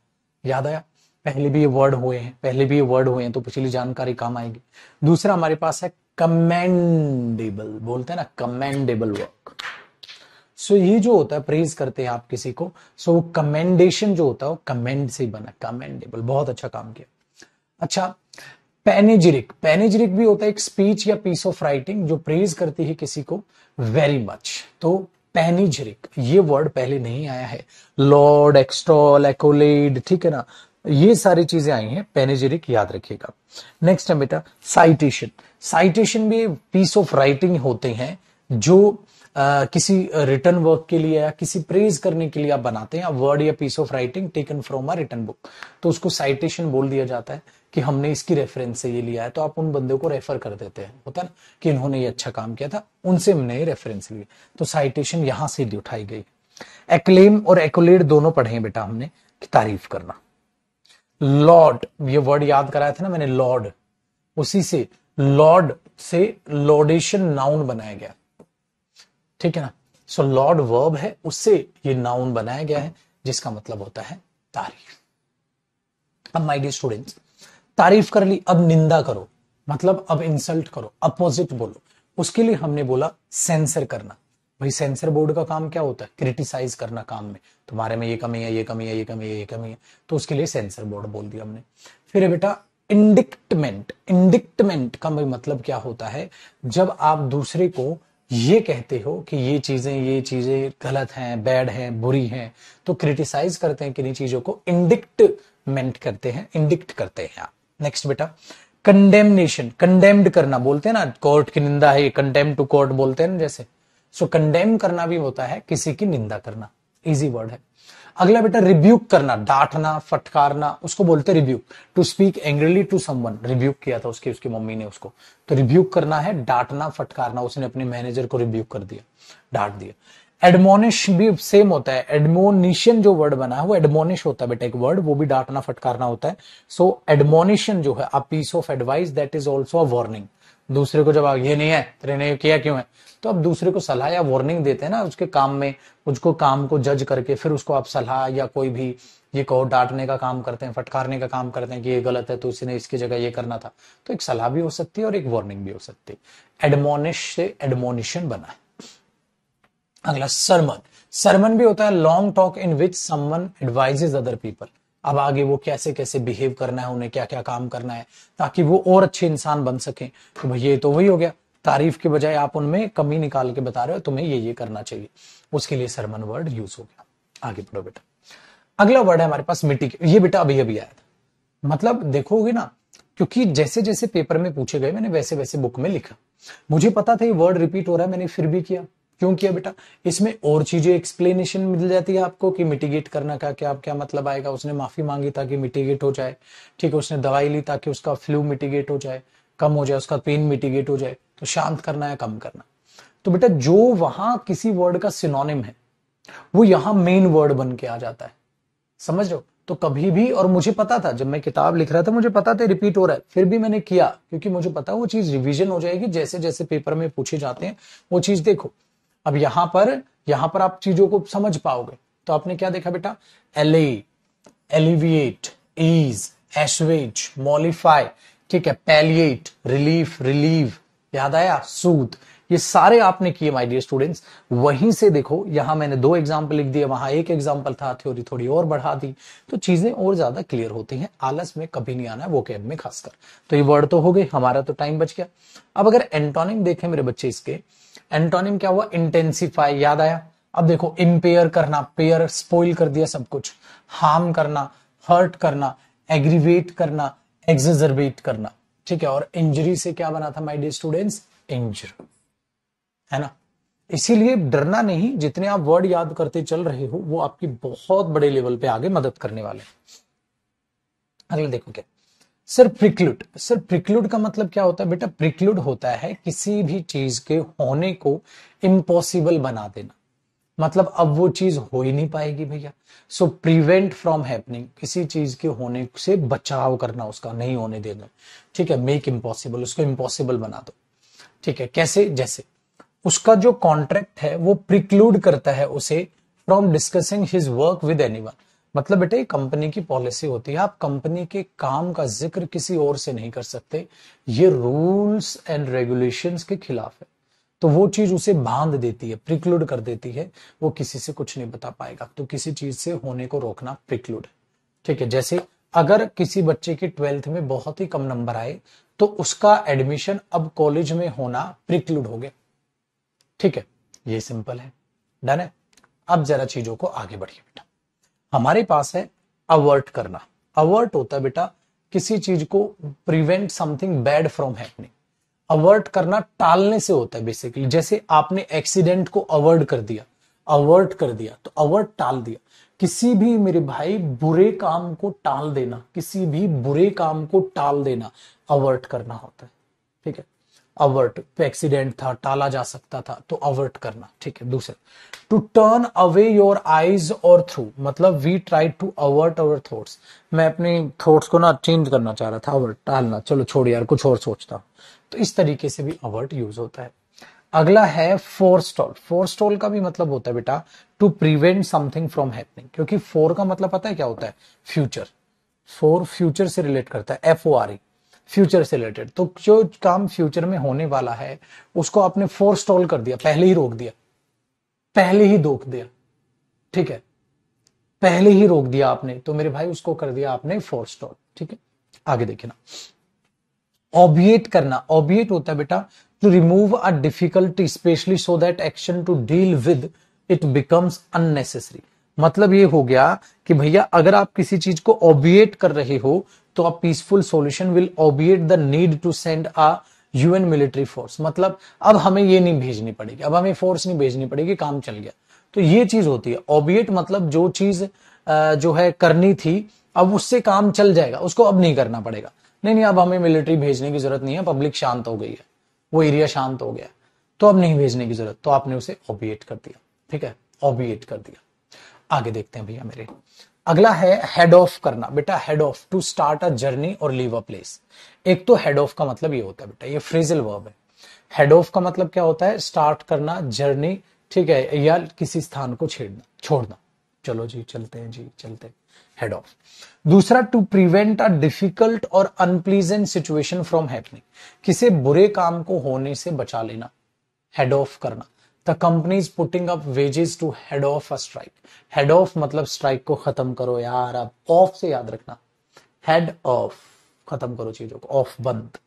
याद आया? पहले भी ये वर्ड हुए हैं, पहले भी ये वर्ड हुए हैं, तो पिछली जानकारी काम आएगी। दूसरा हमारे पास है कमेंडेबल, बोलते हैं ना कमेंडेबल वर्क। सो ये जो होता है प्रेज करते हैं आप किसी को, सो कमेंडेशन जो होता है वो कमेंड से ही बना, कमेंडेबल, बहुत अच्छा काम किया। अच्छा, पैनेजिरिक, पैनेजिरिक भी होता है एक स्पीच या पीस ऑफ राइटिंग जो प्रेज करती है किसी को वेरी मच, तो पैनेजिरिक ये वर्ड पहले नहीं आया है। लॉर्ड, एक्सटॉल, एक्कोलेड, ठीक है ना, ये सारी चीजें आई हैं, पैनेजिरिक याद रखिएगा। नेक्स्ट है बेटा साइटेशन, साइटेशन भी पीस ऑफ राइटिंग होते हैं जो किसी रिटर्न वर्क के लिए या किसी प्रेज करने के लिए आप बनाते हैं, वर्ड या piece of writing taken from a return book, तो उसको साइटेशन बोल दिया जाता है कि हमने इसकी रेफरेंस से ये लिया है, तो आप उन बंदों को रेफर कर देते हैं, होता है ना कि इन्होंने ये अच्छा काम किया था, उनसे हमने ये रेफरेंस लिए, तो साइटेशन यहां से उठाई गई। एक्लेम और एक्कोलेड दोनों पढ़े हैं बेटा हमने, कि तारीफ करना। लॉर्ड, ये वर्ड याद कराया था ना मैंने, लॉर्ड, उसी से लॉर्ड से लॉर्डेशन नाउन बनाया गया, ठीक है ना। सो लॉर्ड वर्ब है, उससे ये नाउन बनाया गया है जिसका मतलब होता है तारीफ। अब माय डियर स्टूडेंट्स, तारीफ कर ली, अब निंदा करो, मतलब अब इंसल्ट करो, अपोजिट बोलो, उसके लिए हमने बोला सेंसर करना। भाई सेंसर बोर्ड का काम क्या होता है? क्रिटिसाइज करना काम में, तुम्हारे में ये कमी है, ये कमी है, ये कमी है, ये कमी है, तो उसके लिए सेंसर बोर्ड बोल दिया हमने। फिर है बेटा इंडिक्टमेंट, इंडिक्टमेंट का मतलब क्या होता है? जब आप दूसरे को ये कहते हो कि ये चीजें गलत हैं, बैड हैं, बुरी हैं, तो क्रिटिसाइज करते हैं किन्हीं चीजों को, इंडिक्टमेंट करते हैं, इंडिक्ट करते हैं आप। नेक्स्ट बेटा कंडेमनेशन, कंडेम्ड करना, बोलते हैं ना कोर्ट की निंदा है, कंडेम टू कोर्ट बोलते हैं ना जैसे, सो कंडेम करना भी होता है किसी की निंदा करना, इजी वर्ड है। अगला बेटा रिब्यूक करना, डांटना, फटकारना, उसको बोलते हैं rebuke. To speak angrily to someone, rebuke किया था उसकी मम्मी ने उसको, तो रिब्यूक करना है डांटना फटकारना, उसने अपने मैनेजर को रिब्यूक कर दिया, डांट दिया। एडमोनिश भी सेम होता है, एडमोनिशन जो वर्ड बना है वो एडमोनिश होता है बेटा एक वर्ड, वो भी डांटना फटकारना होता है। सो एडमोनिशन जो है, a piece of advice that is also a warning. दूसरे को जब ये नहीं है तेरे ने किया क्यों है, तो अब दूसरे को सलाह या वार्निंग देते हैं ना उसके काम में, उसको काम को जज करके फिर उसको आप सलाह या कोई भी ये कहो डांटने का काम करते हैं, फटकारने का काम करते हैं कि ये गलत है तो इसने इसकी जगह ये करना था, तो एक सलाह भी हो सकती है और एक वार्निंग भी हो सकती है। एडमोनिश से एडमोनिशन बना है। अगला सरमन, सरमन भी होता है long talk in which someone advises other people. अब आगे वो कैसे कैसे बिहेव करना है, उन्हें क्या क्या काम करना है ताकि वो और अच्छे इंसान बन सके। तो भाई ये तो वही हो गया, तारीफ के बजाय आप उनमें कमी निकाल के बता रहे हो तुम्हें ये करना चाहिए, उसके लिए सरमन वर्ड यूज हो गया। आगे बढ़ो बेटा। अगला वर्ड है हमारे पास मिटिगेट, ये बेटा अभी अभी आया था, मतलब देखोगे ना, क्योंकि जैसे जैसे पेपर में पूछे गए मैंने वैसे वैसे बुक में लिखा। मुझे पता था ये वर्ड रिपीट हो रहा है, मैंने फिर भी किया। क्यों किया बेटा, इसमें और चीजें एक्सप्लेनेशन मिल जाती है आपको कि मिटिगेट करना का क्या क्या मतलब आएगा। उसने माफी मांगी ताकि मिटिगेट हो जाए, ठीक है, उसने दवाई ली ताकि उसका फ्लू मिटिगेट हो जाए, कम हो जाए, उसका पेन मिटिगेट हो जाए, तो शांत करना है कम करना। तो बेटा जो वहां किसी वर्ड का सिनोनिम है वो यहां मेन वर्ड बन के आ जाता है, समझ रहे हो। तो कभी भी, और मुझे पता था जब मैं किताब लिख रहा था मुझे पता था रिपीट हो रहा है, फिर भी मैंने किया क्योंकि मुझे पता वो चीज रिवीजन हो जाएगी जैसे जैसे पेपर में पूछे जाते हैं वो चीज देखो। अब यहां पर आप चीजों को समझ पाओगे। तो आपने क्या देखा बेटा, एले, एलिविएट, ईज, एशवेज, मॉलिफाई, ठीक है, पैलिएट, रिलीफ, रिलीव, याद आया, सूद, ये सारे आपने किए माय डियर स्टूडेंट्स। वहीं से देखो यहां मैंने 2 एग्जांपल लिख दिए, वहां 1 एग्जांपल था, थ्योरी थोड़ी और बढ़ा दी, तो चीजें और ज्यादा क्लियर होती हैं। आलस में कभी नहीं आना है वोकैब में खासकर। तो ये वर्ड तो हो गए, हमारा तो टाइम बच गया। अब अगर एंटोनिम देखें मेरे बच्चे, इसके एंटोनिम क्या हुआ, इंटेंसिफाई, याद आया। अब देखो इंपेयर करना, पेयर स्पॉइल कर दिया सब कुछ, हार्म करना, हर्ट करना, एग्रीवेट करना, एक्सजर्बेट करना, ठीक है, और इंजरी से क्या बना था माय डियर स्टूडेंट्स, इंजर, है ना। इसीलिए डरना नहीं, जितने आप वर्ड याद करते चल रहे हो वो आपकी बहुत बड़े लेवल पे आगे मदद करने वाले। अगले देखो क्या, सर प्रिक्लूड, सर प्रिक्लूड का मतलब क्या होता है बेटा, प्रिक्लूड होता है किसी भी चीज के होने को इम्पॉसिबल बना देना, मतलब अब वो चीज हो ही नहीं पाएगी भैया। सो प्रिवेंट फ्रॉम हैपनिंग, किसी चीज के होने से बचाव करना, उसका नहीं होने देना, ठीक है, मेक इम्पॉसिबल, उसको इम्पॉसिबल बना दो, ठीक है। कैसे, जैसे उसका जो कॉन्ट्रैक्ट है वो प्रिक्लूड करता है उसे from discussing his work with anyone. मतलब बेटा ये कंपनी की पॉलिसी होती है, आप कंपनी के काम का जिक्र किसी और से नहीं कर सकते, ये रूल्स एंड रेगुलेशंस के खिलाफ है। तो वो चीज उसे बांध देती है, प्रिक्लूड कर देती है, वो किसी से कुछ नहीं बता पाएगा। तो किसी चीज से होने को रोकना प्रिक्लूड है, ठीक है। जैसे अगर किसी बच्चे के 12th में बहुत ही कम नंबर आए तो उसका एडमिशन अब कॉलेज में होना प्रिक्लूड हो गया, ठीक है, ये सिंपल है, डन है। अब जरा चीजों को आगे बढ़िए बेटा, हमारे पास है अवर्ट करना। अवर्ट होता है बेटा किसी चीज को prevent something bad from happening. Avert करना टालने से होता है बेसिकली, जैसे आपने एक्सीडेंट को अवर्ट कर दिया, अवर्ट कर दिया, तो अवर्ट टाल दिया। किसी भी मेरे भाई बुरे काम को टाल देना, किसी भी बुरे काम को टाल देना अवर्ट करना होता है, ठीक है। अवर्ट, एक्सीडेंट था, टाला जा सकता था, तो अवर्ट करना, ठीक है। दूसरा, to turn away your eyes और थ्रू, मतलब we try to avert our thoughts. मैं अपने थॉट्स को ना चेंज करना चाह रहा था, अवर्ट टालना, चलो छोड़ यार कुछ और सोचता हूं, तो इस तरीके से भी अवर्ट यूज होता है। अगला है फोरस्टॉल। फोरस्टॉल का भी मतलब होता है बेटा to prevent something from happening, क्योंकि फोर का मतलब पता है क्या होता है, फ्यूचर। फोर फ्यूचर से रिलेट करता है, FORE, फ्यूचर से रिलेटेड। तो जो काम फ्यूचर में होने वाला है उसको आपने फोरस्टॉल कर दिया, पहले ही रोक दिया, पहले ही रोक दिया, ठीक है, पहले ही रोक दिया आपने, तो मेरे भाई उसको कर दिया आपने फोरस्टॉल, ठीक है। आगे देखिए ना, ऑबिएट करना। ऑबिएट होता है बेटा to remove a difficulty especially so that action to deal with it becomes unnecessary. मतलब ये हो गया कि भैया अगर आप किसी चीज को ऑबिएट कर रहे हो तो a peaceful solution will obviate the need to send a UN military force. मतलब अब हमें ये नहीं भेजनी पड़ेगी, अब हमें फोर्स नहीं भेजनी पड़ेगी, काम चल गया। तो ये चीज होती है ओबिएट, मतलब जो चीज जो है करनी थी अब उससे काम चल जाएगा, उसको अब नहीं करना पड़ेगा। नहीं नहीं, अब हमें मिलिट्री भेजने की जरूरत नहीं है, पब्लिक शांत हो गई है, वो एरिया शांत हो गया, तो अब नहीं भेजने की जरूरत, तो आपने उसे ओबिएट कर दिया। ठीक है, ओबिएट कर दिया। आगे देखते हैं भैया मेरे। अगला है हेड ऑफ करना। बेटा head off, to start a journey और लीव अ प्लेस। एक तो हेड ऑफ का मतलब ये होता है बेटा, ये फ्रेजल वर्ब है। हेड ऑफ का मतलब क्या होता है? स्टार्ट करना, जर्नी, ठीक है, या किसी स्थान को छेड़ना, छोड़ना। चलो जी चलते हैं जी, चलते हैं। Head off. दूसरा, टू प्रिवेंट अ डिफिकल्ट और अनप्लीजेंट सिचुएशन फ्रॉम हैपनिंग। किसी बुरे काम को होने से बचा लेना, हेड ऑफ करना। The company is putting up wages to head off a strike. Head off मतलब स्ट्राइक को खत्म करो यार, अब ऑफ से याद रखना। हेड ऑफ, खत्म करो चीजों को, ऑफ बंद,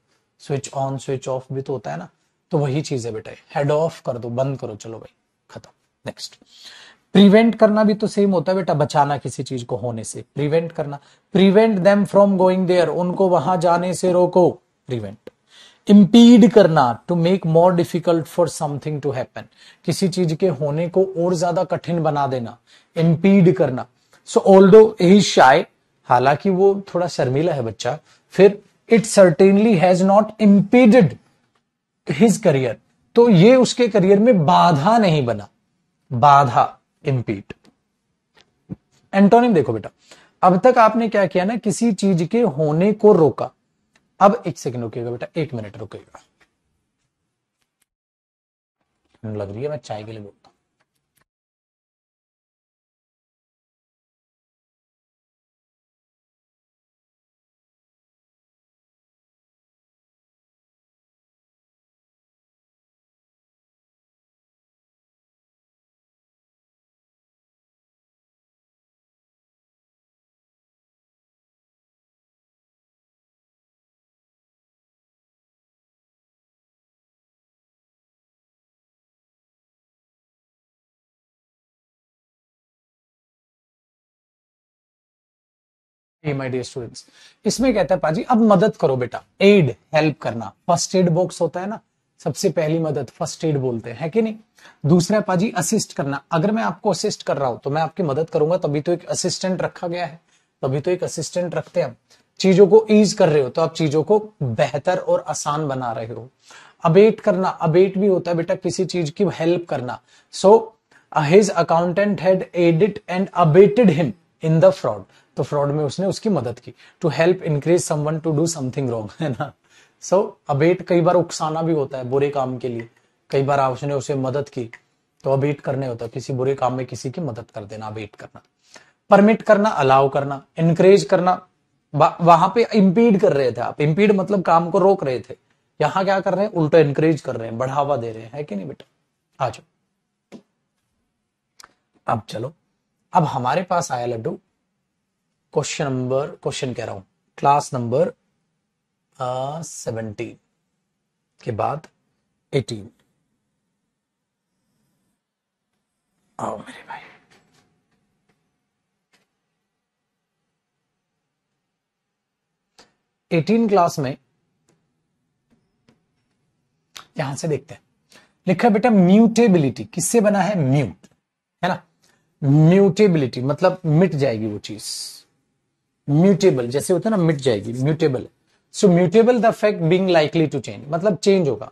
स्विच ऑन स्विच ऑफ भी तो होता है ना, तो वही चीज है बेटा, हेड ऑफ कर दो, बंद करो, चलो भाई खत्म। नेक्स्ट, प्रिवेंट करना भी तो सेम होता है बेटा, बचाना किसी चीज को होने से, प्रिवेंट करना। Prevent them from going there, उनको वहां जाने से रोको, प्रिवेंट। इंपीड करना, to make more difficult for something to happen, किसी चीज के होने को और ज्यादा कठिन बना देना, इंपीड करना। सो ऑल्दो ही शाय, हालांकि वो थोड़ा शर्मीला है बच्चा, फिर it certainly has not impeded his career, तो ये उसके करियर में बाधा नहीं बना, बाधा, इंपीड। एंटोनिम देखो बेटा, अब तक आपने क्या किया ना, किसी चीज के होने को रोका। अब एक सेकंड रुकिएगा बेटा, 1 मिनट रुकिएगा, लग रही है मैं चाय के लिए बोलता हूं। माय डियर स्टूडेंट्स, इसमें कहता है पाजी अब मदद करो बेटा, एड, हेल्प करना। फर्स्ट एड बॉक्स होता है ना, सबसे पहली मदद फर्स्ट एड बोलते हैं, है कि नहीं। दूसरा है पाजी असिस्ट करना, अगर मैं आपको असिस्ट कर रहा हूं तो मैं आपकी मदद करूंगा, तभी तो एक असिस्टेंट रखा गया है, तभी तो एक असिस्टेंट रखते हैं। चीजों को ईज कर रहे हो तो आप चीजों को बेहतर और आसान बना रहे हो। अबेट करना, अबेट भी होता है बेटा किसी चीज की हेल्प करना। So his accountant had aided and abetted him in the fraud, तो फ्रॉड में उसने उसकी मदद की। To help encourage someone to do something wrong, है ना। सो अबेट कई बार उकसाना भी होता है बुरे काम के लिए, कई बार आपने उसे मदद की तो अबेट करने होता है, किसी बुरे काम में किसी की मदद कर देना, अबेट करना। परमिट करना, अलाउ करना, इनकरेज करना, वहां पे इंपीड कर रहे थे आप, इंपीड मतलब काम को रोक रहे थे, यहां क्या कर रहे हैं, उल्टा इनकरेज कर रहे हैं, बढ़ावा दे रहे हैं, है कि नहीं बेटा। आ जाओ, अब चलो, अब हमारे पास आया लड्डू क्वेश्चन कह रहा हूं, क्लास नंबर 17 के बाद 18। आओ मेरे भाई, एटीन क्लास में यहां से देखते हैं, लिखा है बेटा म्यूटेबिलिटी, किससे बना है, म्यूट, है ना। म्यूटेबिलिटी मतलब मिट जाएगी वो चीज, म्यूटेबल जैसे होता है ना, मिट जाएगी, mutable. So mutable the fact being likely to change, मतलब चेंज होगा।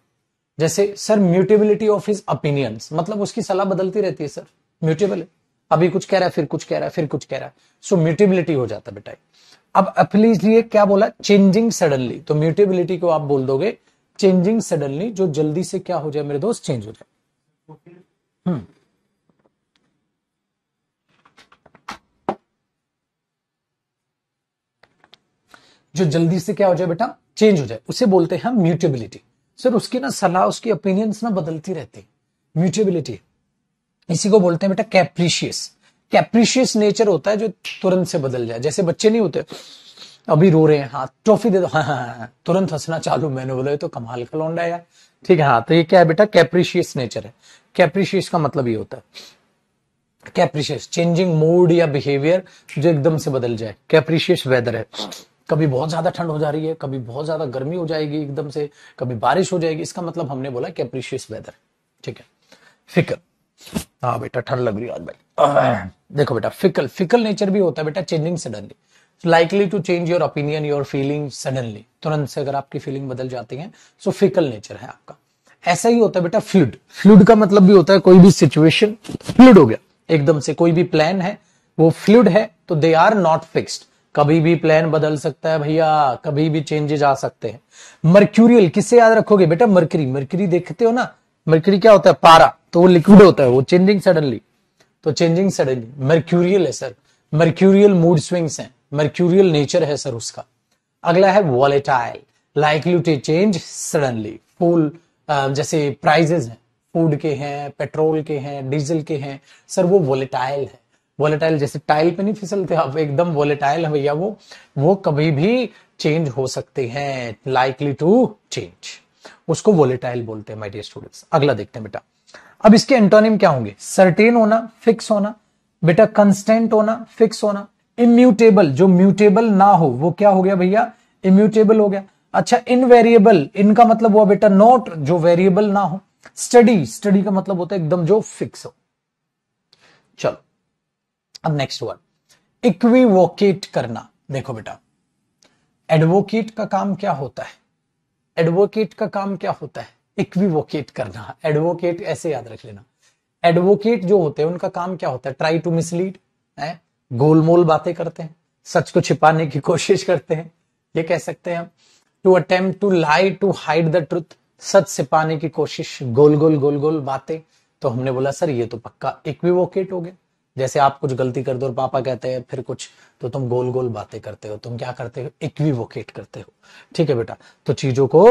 जैसे sir mutability of his opinions, मतलब उसकी सलाह बदलती रहती है सर, म्यूटेबल है, अभी कुछ कह रहा है फिर कुछ कह रहा है फिर कुछ कह रहा है, सो म्यूटेबिलिटी हो जाता है बेटा। अब अपने लिए क्या बोला, चेंजिंग सडनली, तो म्यूटेबिलिटी को आप बोल दोगे चेंजिंग सडनली, जो जल्दी से क्या हो जाए मेरे दोस्त, चेंज हो जाए। जो जल्दी से क्या हो जाए बेटा, चेंज हो जाए, उसे बोलते हैं म्यूटेबिलिटी। सर उसकी ना सलाह, उसकी ओपिनियंस ना बदलती रहती, म्यूटेबिलिटी। इसी को बोलते हैं बेटा कैप्रिशियस। कैप्रिशियस नेचर होता है जो तुरंत से बदल जाए, जैसे बच्चे नहीं होते, अभी रो रहे हैं, हाँ ट्रॉफी दे दो, हाँ, तुरंत हंसना चालू, मैंने बोला ये तो कमाल का लौंडा है यार, ठीक है। हाँ, तो ये क्या है बेटा, कैप्रिशियस नेचर है। कैप्रिशियस का मतलब ये होता है, कैप्रिशियस चेंजिंग मूड या बिहेवियर जो एकदम से बदल जाए। कैप्रिशियस वेदर है, कभी बहुत ज्यादा ठंड हो जा रही है, कभी बहुत ज्यादा गर्मी हो जाएगी एकदम से, कभी बारिश हो जाएगी, इसका मतलब हमने बोला कैप्रिशियस वेदर, ठीक है। फिक्र, हाँ बेटा ठंड लग रही है आज भाई। देखो बेटा फिकल, फिकल नेचर भी होता है बेटा, changing suddenly, likely to change your opinion your feeling suddenly, तुरंत से अगर आपकी फीलिंग बदल जाती है, सो फिकल नेचर है आपका। ऐसा ही होता है बेटा फ्लूइड, फ्लूइड का मतलब भी होता है कोई भी सिचुएशन फ्लूइड हो गया एकदम से, कोई भी प्लान है वो फ्लूइड है तो दे आर नॉट फिक्स्ड, कभी भी प्लान बदल सकता है भैया, कभी भी चेंजेस आ सकते हैं। मर्क्यूरियल किससे याद रखोगे बेटा, मर्करी, मर्करी देखते हो ना, मर्करी क्या होता है पारा, तो वो लिक्विड होता है, वो चेंजिंग सडनली, तो चेंजिंग सडनली मर्क्यूरियल है सर, मर्क्यूरियल मूड स्विंग्स हैं, मर्क्यूरियल नेचर है सर उसका। अगला है volatile, likely to change suddenly, fuel जैसे प्राइजेस हैं, फूड के हैं, पेट्रोल के हैं, डीजल के हैं, सर वो वॉलेटाइल है। वॉलेटाइल जैसे टाइल पे नहीं फिसलते आप, एकदम वॉलेटाइल है भैया वो कभी भी चेंज हो सकते हैं, लाइकली टू चेंज, उसको वॉलेटाइल बोलते हैं माय डियर स्टूडेंट्स। अगला देखते हैं बेटा, अब इसके एंटोनिम क्या होंगे, सर्टेन होना, फिक्स होना, बेटा कंस्टेंट होना, फिक्स होना, इम्यूटेबल, जो म्यूटेबल ना हो वो क्या हो गया भैया, इम्यूटेबल हो गया। अच्छा इनवेरिएबल, इनका मतलब हुआ बेटा नॉट, जो वेरिएबल ना हो। स्टडी, स्टडी का मतलब होता है एकदम जो फिक्स हो। चलो अब नेक्स्ट वर्ड, इक्विवोकेट करना। देखो बेटा एडवोकेट का काम क्या होता है, एडवोकेट का काम क्या होता है, इक्विवोकेट करना। एडवोकेट ऐसे याद रख लेना, एडवोकेट जो होते हैं उनका काम क्या होता है, ट्राई टू मिसलीड है, गोलमोल बातें करते हैं, सच को छिपाने की कोशिश करते हैं, ये कह सकते हैं हम। To attempt to lie to hide the truth, सच छिपाने की कोशिश, गोल गोल बातें, तो हमने बोला सर ये तो पक्का इक्विवोकेट हो गया। जैसे आप कुछ गलती कर दो और पापा कहते हैं फिर कुछ, तो तुम गोल गोल बातें करते हो, तुम क्या करते हो, इक्विवोकेट करते हो। ठीक है बेटा, तो चीजों को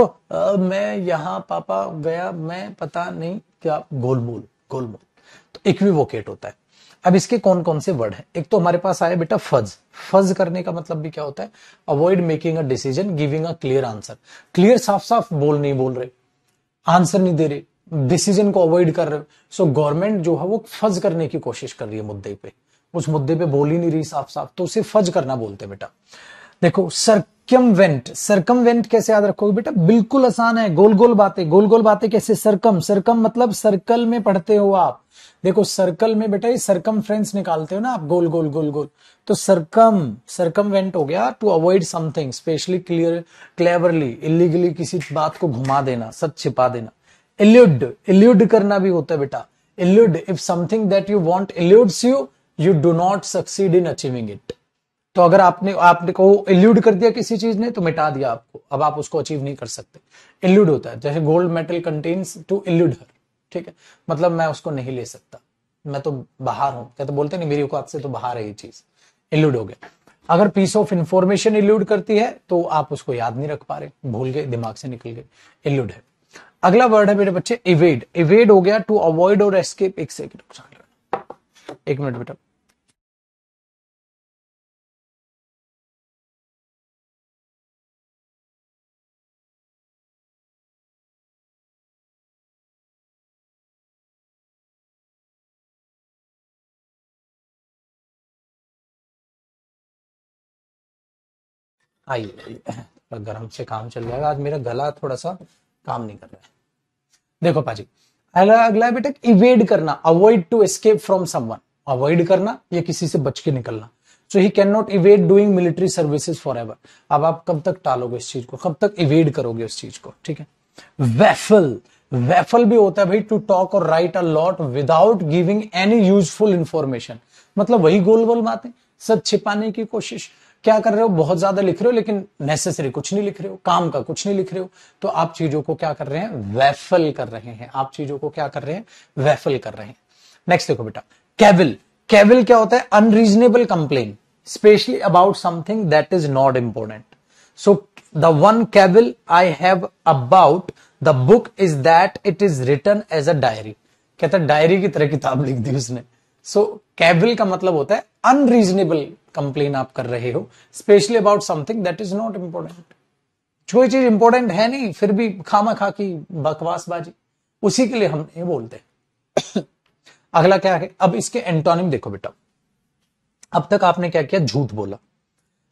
मैं यहाँ पापा गया, मैं पता नहीं क्या, गोलमोल, गोलमोल, तो इक्विवोकेट होता है। अब इसके कौन कौन से वर्ड हैं, एक तो हमारे पास आया बेटा फज, फज करने का मतलब भी क्या होता है, avoid making a decision, giving a clear answer, clear साफ साफ नहीं बोल रहे, आंसर नहीं दे रहे, डिसीजन को अवॉइड कर रहे हो। सो गवर्नमेंट जो है वो फज करने की कोशिश कर रही है मुद्दे पे, उस मुद्दे पे बोल ही नहीं रही साफ साफ, तो उसे फज करना बोलते हैं बेटा। देखो सर्कमवेंट, सर्कमवेंट कैसे याद रखोगे बेटा, बिल्कुल आसान है, गोल गोल बातें, गोल गोल बातें कैसे, सर्कम, सर्कम मतलब सर्कल में पढ़ते हो आप, देखो सर्कल में बेटा ये सर्कमफ्रेंस निकालते हो ना आप, गोल गोल गोल गोल, तो सर्कम, सर्कमवेंट हो गया to avoid something, especially clear, cleverly, illegally किसी बात को घुमा देना, सच छिपा देना। इल्यूड, इल्यूड करना भी होता है बेटा, elude, if something that you want eludes you, you do not succeed in achieving it. तो अगर आपने को इल्यूड कर दिया किसी चीज ने, तो मिटा दिया आपको, अब आप उसको अचीव नहीं कर सकते, इल्यूड होता है। जैसे gold medal continues to elude her, ठीक है, मतलब मैं उसको नहीं ले सकता, मैं तो बाहर हूं, क्या तो बोलते नहीं मेरी औकात से तो बाहर है ये चीज, इल्यूड हो गया। अगर पीस ऑफ इंफॉर्मेशन इल्यूड करती है तो आप उसको याद नहीं रख पा रहे, भूल गए, दिमाग से निकल गए, इल्यूड है। अगला वर्ड है मेरे बच्चे इवेड, इवेड हो गया टू अवॉइड और एस्केप। एक सेकंड, एक मिनट बेटा, आइए, गरम से काम चल जाएगा आज, मेरा गला थोड़ा सा काम नहीं कर रहा है। देखो पाजी, अगला अगला है बेटा इवेड करना, avoid to escape from someone, avoid करना या किसी से बच के निकलना। So he can not evade doing military services for ever, अब आप कब तक टालोगे इस चीज को, कब तक इवेड करोगे उस चीज को, ठीक है। वैफल, वैफल भी होता है भाई टू टॉक और right a lot without giving any useful information, मतलब वही गोल गोल बातें, सच छिपाने की कोशिश, क्या कर रहे हो, बहुत ज्यादा लिख रहे हो लेकिन नेसेसरी कुछ नहीं लिख रहे हो, काम का कुछ नहीं लिख रहे हो, तो आप चीजों को क्या कर रहे हैं, वैफल कर रहे हैं, आप चीजों को क्या कर रहे हैं, वैफल कर रहे हैं। नेक्स्ट देखो बेटा कैविल, कैविल क्या होता है, unreasonable complain, especially about something that is not important. So the one cavil I have about the book is that it is written as a diary, कहता है डायरी की तरह किताब लिख दी उसने। सो कैविल का मतलब होता है अनरीजनेबल कंप्लेन आप कर रहे हो, specially about something that is not important, कोई चीज इंपॉर्टेंट है नहीं फिर भी खामा खा की बकवासबाजी, उसी के लिए हम ये बोलते हैं। अगला क्या है, अब इसके एंटोनिम देखो बेटा, अब तक आपने क्या किया, झूठ बोला,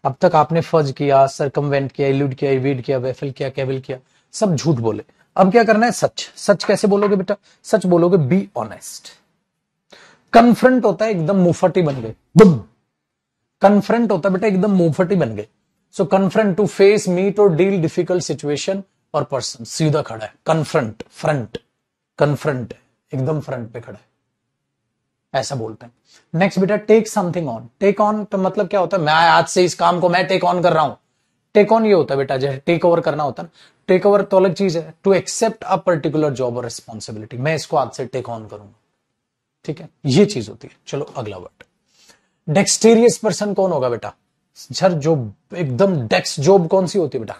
अब तक आपने फज किया, सरकमवेंट किया, इल्यूड किया, इवेड किया, वेफल किया, कैविल किया, सब झूठ बोले। अब क्या करना है, सच, सच कैसे बोलोगे बेटा, सच बोलोगे बी ऑनेस्ट, कन्फ्रंट होता है एकदम मुंहफटी बन गए, बुम। कन्फ्रंट होता है बेटा एकदम मुंहफटी बन गए। So confront, to face, meet और डील डिफिकल्ट सिचुएशन और पर्सन, सीधा खड़ा है, कन्फ्रंट, फ्रंट, कन्फ्रंट एकदम फ्रंट पे खड़ा है, ऐसा बोलते हैं। नेक्स्ट बेटा, take something on. Take on तो मतलब क्या होता है, मैं आज से इस काम को मैं टेक ऑन कर रहा हूं। टेक ऑन ये होता है बेटा, जैसे टेक ओवर करना होता है ना, टेक ओवर तो अलग चीज है। To accept a particular job और रिस्पॉन्सिबिलिटी, मैं इसको आज से टेक ऑन करूंगा, ठीक है, ये चीज होती है। चलो अगला वर्ड, डेक्सटेरियस पर्सन कौन होगा बेटा? सर जो एकदम डेक्स जॉब कौन सी होती है बेटा?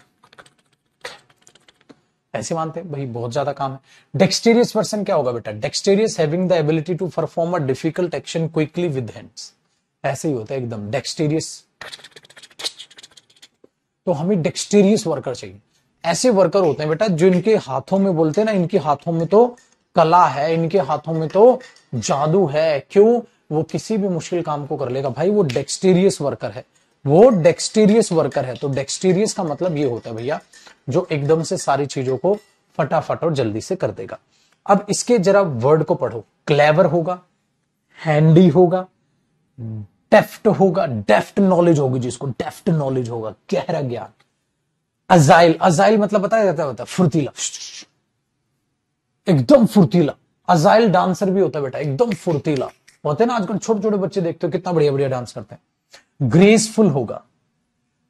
ऐसे मानते हैं भाई, बहुत ज्यादा काम है। डेक्सटेरियस पर्सन क्या होगा बेटा? Dexterous, having the ability to perform a difficult action quickly with hands, ऐसे ही होता है एकदम डेक्सटेरियस। तो हमें डेक्सटेरियस वर्कर चाहिए। ऐसे वर्कर होते हैं बेटा जो इनके हाथों में, बोलते हैं ना, इनके हाथों में तो कला है, इनके हाथों में तो जादू है। क्यों? वो किसी भी मुश्किल काम को कर लेगा भाई, वो डेक्सटेरियस वर्कर है, वो डेक्सटेरियस वर्कर है। तो डेक्सटेरियस का मतलब ये होता है भैया, जो एकदम से सारी चीजों को फटाफट और जल्दी से कर देगा। अब इसके जरा वर्ड को पढ़ो, क्लेवर होगा, हैंडी होगा, डेफ्ट होगा, डेफ्ट नॉलेज होगी जिसको, डेफ्ट नॉलेज होगा, गहरा ज्ञान। अजाइल, अजाइल मतलब बताया जाता है, फुर्तीला, एकदम फुर्तीला। अजाइल डांसर भी होता है बेटा, एकदम फुर्तीला होते हैं ना, आजकल छोटे छोटे बच्चे देखते हो कितना बढ़िया बढ़िया डांस करते हैं। ग्रेसफुल होगा,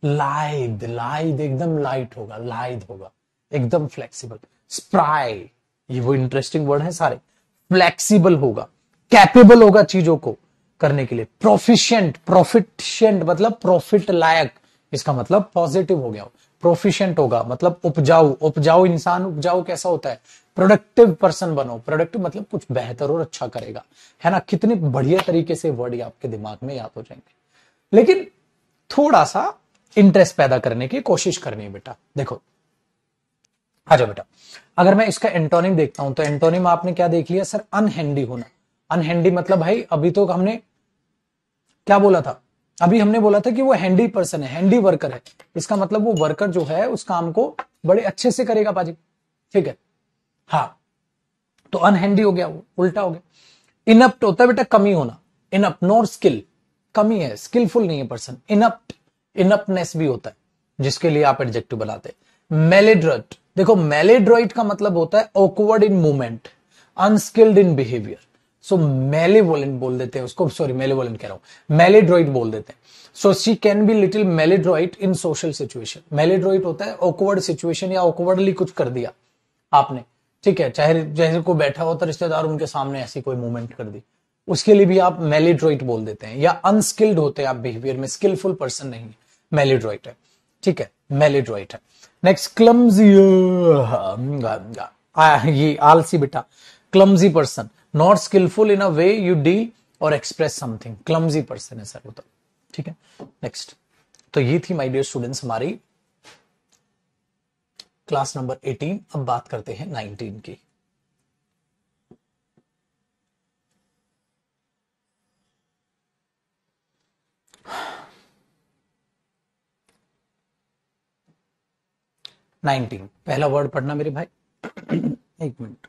लाइद, लाइद एकदम लाइट होगा, लाइद होगा, एकदम फ्लेक्सिबल। स्प्राई, ये वो इंटरेस्टिंग वर्ड है सारे। फ्लेक्सिबल होगा, कैपेबल होगा चीजों को करने के लिए। प्रोफिशिएंट, प्रोफिशिएंट मतलब प्रॉफिट लायक, इसका मतलब पॉजिटिव हो गया। प्रोफिशिएंट होगा मतलब उपजाऊ, उपजाऊ इंसान। उपजाऊ कैसा होता है? प्रोडक्टिव पर्सन बनो, प्रोडक्टिव मतलब कुछ बेहतर और अच्छा करेगा, है ना। कितने बढ़िया तरीके से वर्ड आपके दिमाग में याद हो जाएंगे, लेकिन थोड़ा सा इंटरेस्ट पैदा करने की कोशिश करनी है बेटा। देखो आ जाओ बेटा, अगर मैं इसका एंटोनिम देखता हूं तो एंटोनिम आपने क्या देख लिया सर? अनहैंडी होना। अनहैंडी मतलब भाई अभी तो हमने क्या बोला था? अभी हमने बोला था कि वो हैंडी पर्सन है, हैंडी वर्कर है। इसका मतलब वो वर्कर जो है उस काम को बड़े अच्छे से करेगा पाजी, ठीक है। हाँ, तो अनहैंडी हो गया, वो उल्टा हो गया। इनअप्ट होता है बेटा कमी होना, इनअप्ट नॉट स्किल, कमी है, स्किलफुल नहीं है पर्सन। इनअप्ट, इनअप्टनेस भी होता है जिसके लिए आप एडजेक्टिव बनाते हैं। मेलेड्रोइट, देखो मेलेड्रोइट का मतलब होता है awkward in movement, unskilled in behaviour. So malevolent बोल देते हैं उसको, सॉरी मेलेवोलेंट कह रहा हूं, मेलेड्रोइट बोल देते हैं। So she can be little maladroit in social situation. Maladroit होता है ऑकवर्ड सिचुएशन या ऑकवर्डली कुछ कर दिया आपने, ठीक है, चाहे जैसे कोई बैठा हो तो रिश्तेदार उनके सामने ऐसी कोई मूवमेंट कर दी, उसके लिए भी आप मेलेड्रोइट बोल देते हैं। या अनस्किल्ड होते हैं आप बिहेवियर में, स्किलफुल पर्सन नहीं, मेलेड्रोइट है, ठीक है, मेलेड्रोइट है। नेक्स्ट क्लमजी, ये आलसी बेटा, clumsy person, not skilful in a way you deal और एक्सप्रेस समथिंग, क्लमजी पर्सन है सर वो तो, ठीक है। नेक्स्ट, तो ये थी माय डियर स्टूडेंट्स हमारी क्लास नंबर 18। अब बात करते हैं 19 की। पहला वर्ड पढ़ना मेरे भाई। एक मिनट,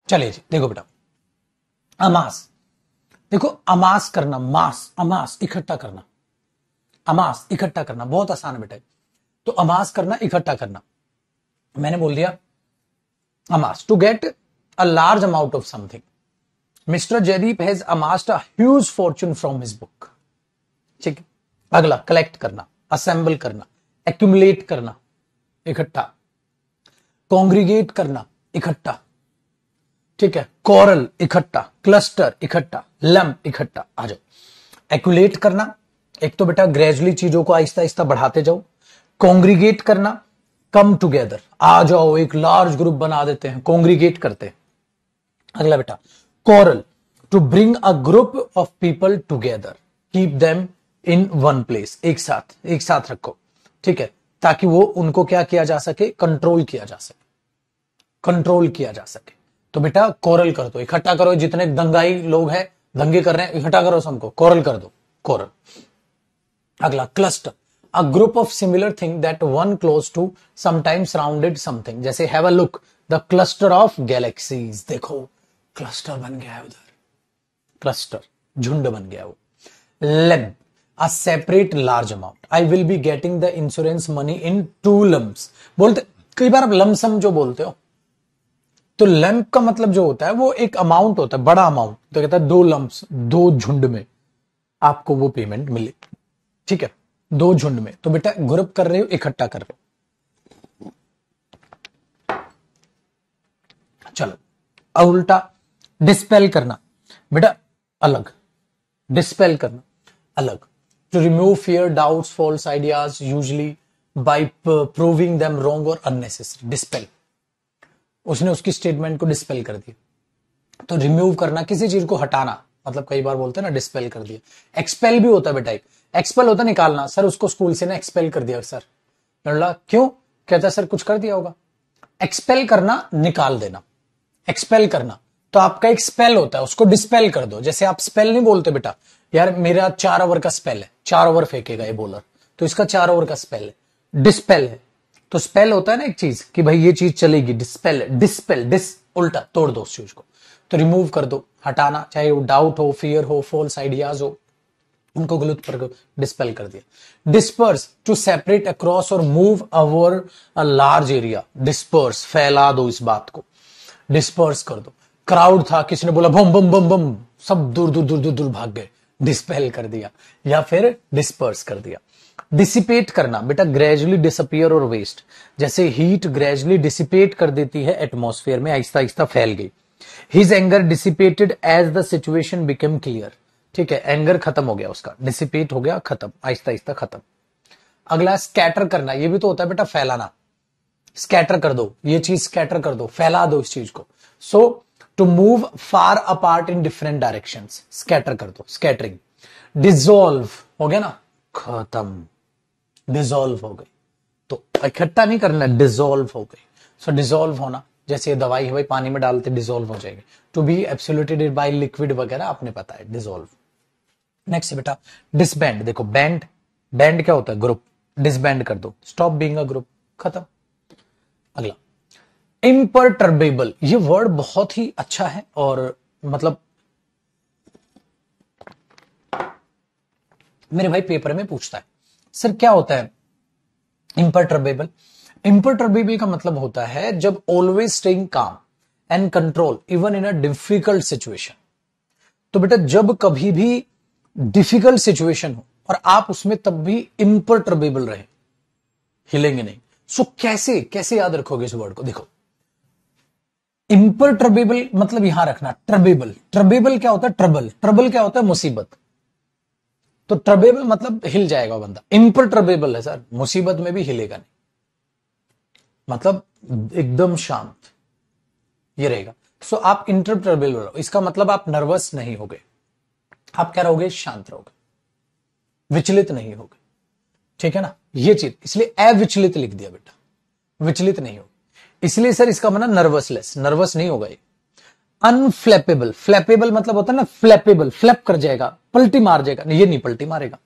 चलिए जी, देखो बेटा, अमास, देखो अमास करना, मास, अमास इकट्ठा करना, अमास इकट्ठा करना बहुत आसान है बेटा। तो अमास करना, इकट्ठा करना, मैंने बोल दिया amass, to get a large amount of something. Mister Jaydeep has amassed a huge fortune from his book, ठीक है। अगला, कलेक्ट करना, असेंबल करना, एक्यूमुलेट करना, इकट्ठा, कॉन्ग्रीगेट करना, इकट्ठा, ठीक है, कोरल इकट्ठा, क्लस्टर इकट्ठा, लम्प इकट्ठा। आ जाओ, एक्यूलेट करना, एक तो बेटा ग्रेजुअली चीजों को आहिस्ता आहिस्ता बढ़ाते जाओ। कॉन्ग्रीगेट करना, कम टुगेदर, आ जाओ, एक लार्ज ग्रुप बना देते हैं, कॉन्ग्रीगेट करते हैं। अगला बेटा corral, to bring a group of people together, keep them in one place, एक साथ रखो, ठीक है, ताकि वो उनको क्या किया जा सके, कंट्रोल किया जा सके। तो बेटा कोरल कर दो, इकट्ठा करो, जितने दंगाई लोग हैं, दंगे कर रहे हैं, इकट्ठा करो सबको, कोरल कर दो, कोरल। अगला cluster, a group of similar thing that one close to sometimes surrounded something, जैसे have a look the cluster of galaxies, देखो क्लस्टर बन गया है उधर, क्लस्टर झुंड बन गया वो। लेम, a separate large amount, I will be getting the insurance money in 2 lumps, बोलते कई बार आप लमसम जो बोलते हो, तो लैम्प का मतलब जो होता है वो एक अमाउंट होता है, बड़ा अमाउंट, तो कहता है 2 लम्प्स, 2 झुंड में आपको वो पेमेंट मिले, ठीक है, 2 झुंड में। तो बेटा ग्रुप कर रहे हो, इकट्ठा कर रहे हो। चलो अब उल्टा, डिस्पेल करना बेटा अलग, डिस्पेल करना अलग, to remove fear, doubts, false ideas, usually by proving them wrong or unnecessary, dispel, उसने उसकी स्टेटमेंट को डिस्पेल कर दिया। तो रिमूव करना, किसी चीज को हटाना, मतलब कई बार बोलते हैं ना डिस्पेल कर दिया। एक्सपेल भी होता है बेटा, एक्सपेल होता है निकालना, सर उसको स्कूल से ना एक्सपेल कर दिया सर, लड़ला क्यों, कहता सर कुछ कर दिया होगा। एक्सपेल करना निकाल देना, एक्सपेल करना, तो आपका एक स्पेल होता है, उसको डिस्पेल कर दो। जैसे आप स्पेल नहीं बोलते बेटा, यार मेरा 4 ओवर का स्पेल है, 4 ओवर फेंकेगा ये बॉलर, तो इसका 4 ओवर का स्पेल है, डिस्पेल है। तो स्पेल होता है ना एक चीज कि भाई ये चीज चलेगी, डिस्पेल, उल्टा तोड़ दो उस चीज को, तो रिमूव कर दो, हटाना, चाहे वो डाउट हो, फियर हो, फॉल्स आइडियाज हो, उनको गलत पर डिस्पेल कर दिया। डिस्पर्स, टू सेपरेट अक्रॉस और move over a large area, disperse, फैला दो इस बात को, डिस्पर्स कर दो। क्राउड था, किसी ने बोला बम बम बम बम, सब दूर दूर दूर दूर दूर भाग गए, डिस्पेल कर दिया, या फिर डिस्पर्स कर दिया। डिसिपेट करना बेटा, ग्रेजुअली डिसअपियर और वेस्ट, जैसे हीट ग्रेजुअली डिसिपेट कर देती है एटमॉस्फेयर में, आहिस्ता आहिस्ता फैल गई। His anger dissipated as the situation become clear, ठीक है, एंगर खत्म हो गया उसका, डिसिपेट हो गया, खत्म, आहिस्ता आहिस्ता खत्म। अगला स्कैटर करना, ये भी तो होता है बेटा फैलाना, स्कैटर कर दो, ये चीज स्कैटर कर दो, फैला दो इस चीज को। So to move far apart in different directions, scatter कर दो, स्कैटरिंग। डिसॉल्व हो गया ना, खत्म, डिसॉल्व हो गई, तो इकट्ठा नहीं करना, डिसॉल्व हो गई। सो डिसॉल्व होना, जैसे ये दवाई है भाई पानी में डालते डिसॉल्व हो जाएगी। टू बी एब्सोल्यूटेड बाय लिक्विड वगैरह आपने पता है, डिसॉल्व। नेक्स्ट बेटा डिसबैंड, देखो बैंड, बैंड क्या होता है, ग्रुप, डिसबैंड कर दो, स्टॉप बीइंग अ ग्रुप, खत्म। अगला इम्परटर्बेबल, ये वर्ड बहुत ही अच्छा है, और मतलब मेरे भाई पेपर में पूछता है सर क्या होता है इम्परटर्बेबल। इम्परटर्बेबल का मतलब होता है जब ऑलवेज स्टेइंग काम and control even in a difficult situation. तो बेटा जब कभी भी डिफिकल्ट सिचुएशन हो और आप उसमें तब भी इम्परटर्बेबल रहे, हिलेंगे नहीं। सो कैसे कैसे याद रखोगे इस वर्ड को, देखो इम्परटर्बेबल मतलब यहां रखना, ट्रबेबल, ट्रबेबल क्या होता है, ट्रबल, ट्रबल क्या होता है, मुसीबत। तो ट्रबेबल मतलब हिल जाएगा बंदा, इम्परटर्बेबल है सर मुसीबत में भी हिलेगा नहीं, मतलब एकदम शांत, ये रहेगा। सो आप इंटरप्रेबल रहो, इसका मतलब आप नर्वस नहीं होगे, आप क्या रहोगे, शांत रहोगे, विचलित नहीं होगे, ठीक है ना, ये चीज, इसलिए अविचलित लिख दिया बेटा, विचलित नहीं होगा, इसलिए सर इसका मतलब नर्वसलेस, नर्वस नहीं होगा ये। अनफ्लैपेबल, फ्लैपेबल मतलब होता है ना फ्लैपेबल, फ्लैप कर जाएगा, पलटी मार जाएगा, ये नहीं पलटी मारेगा।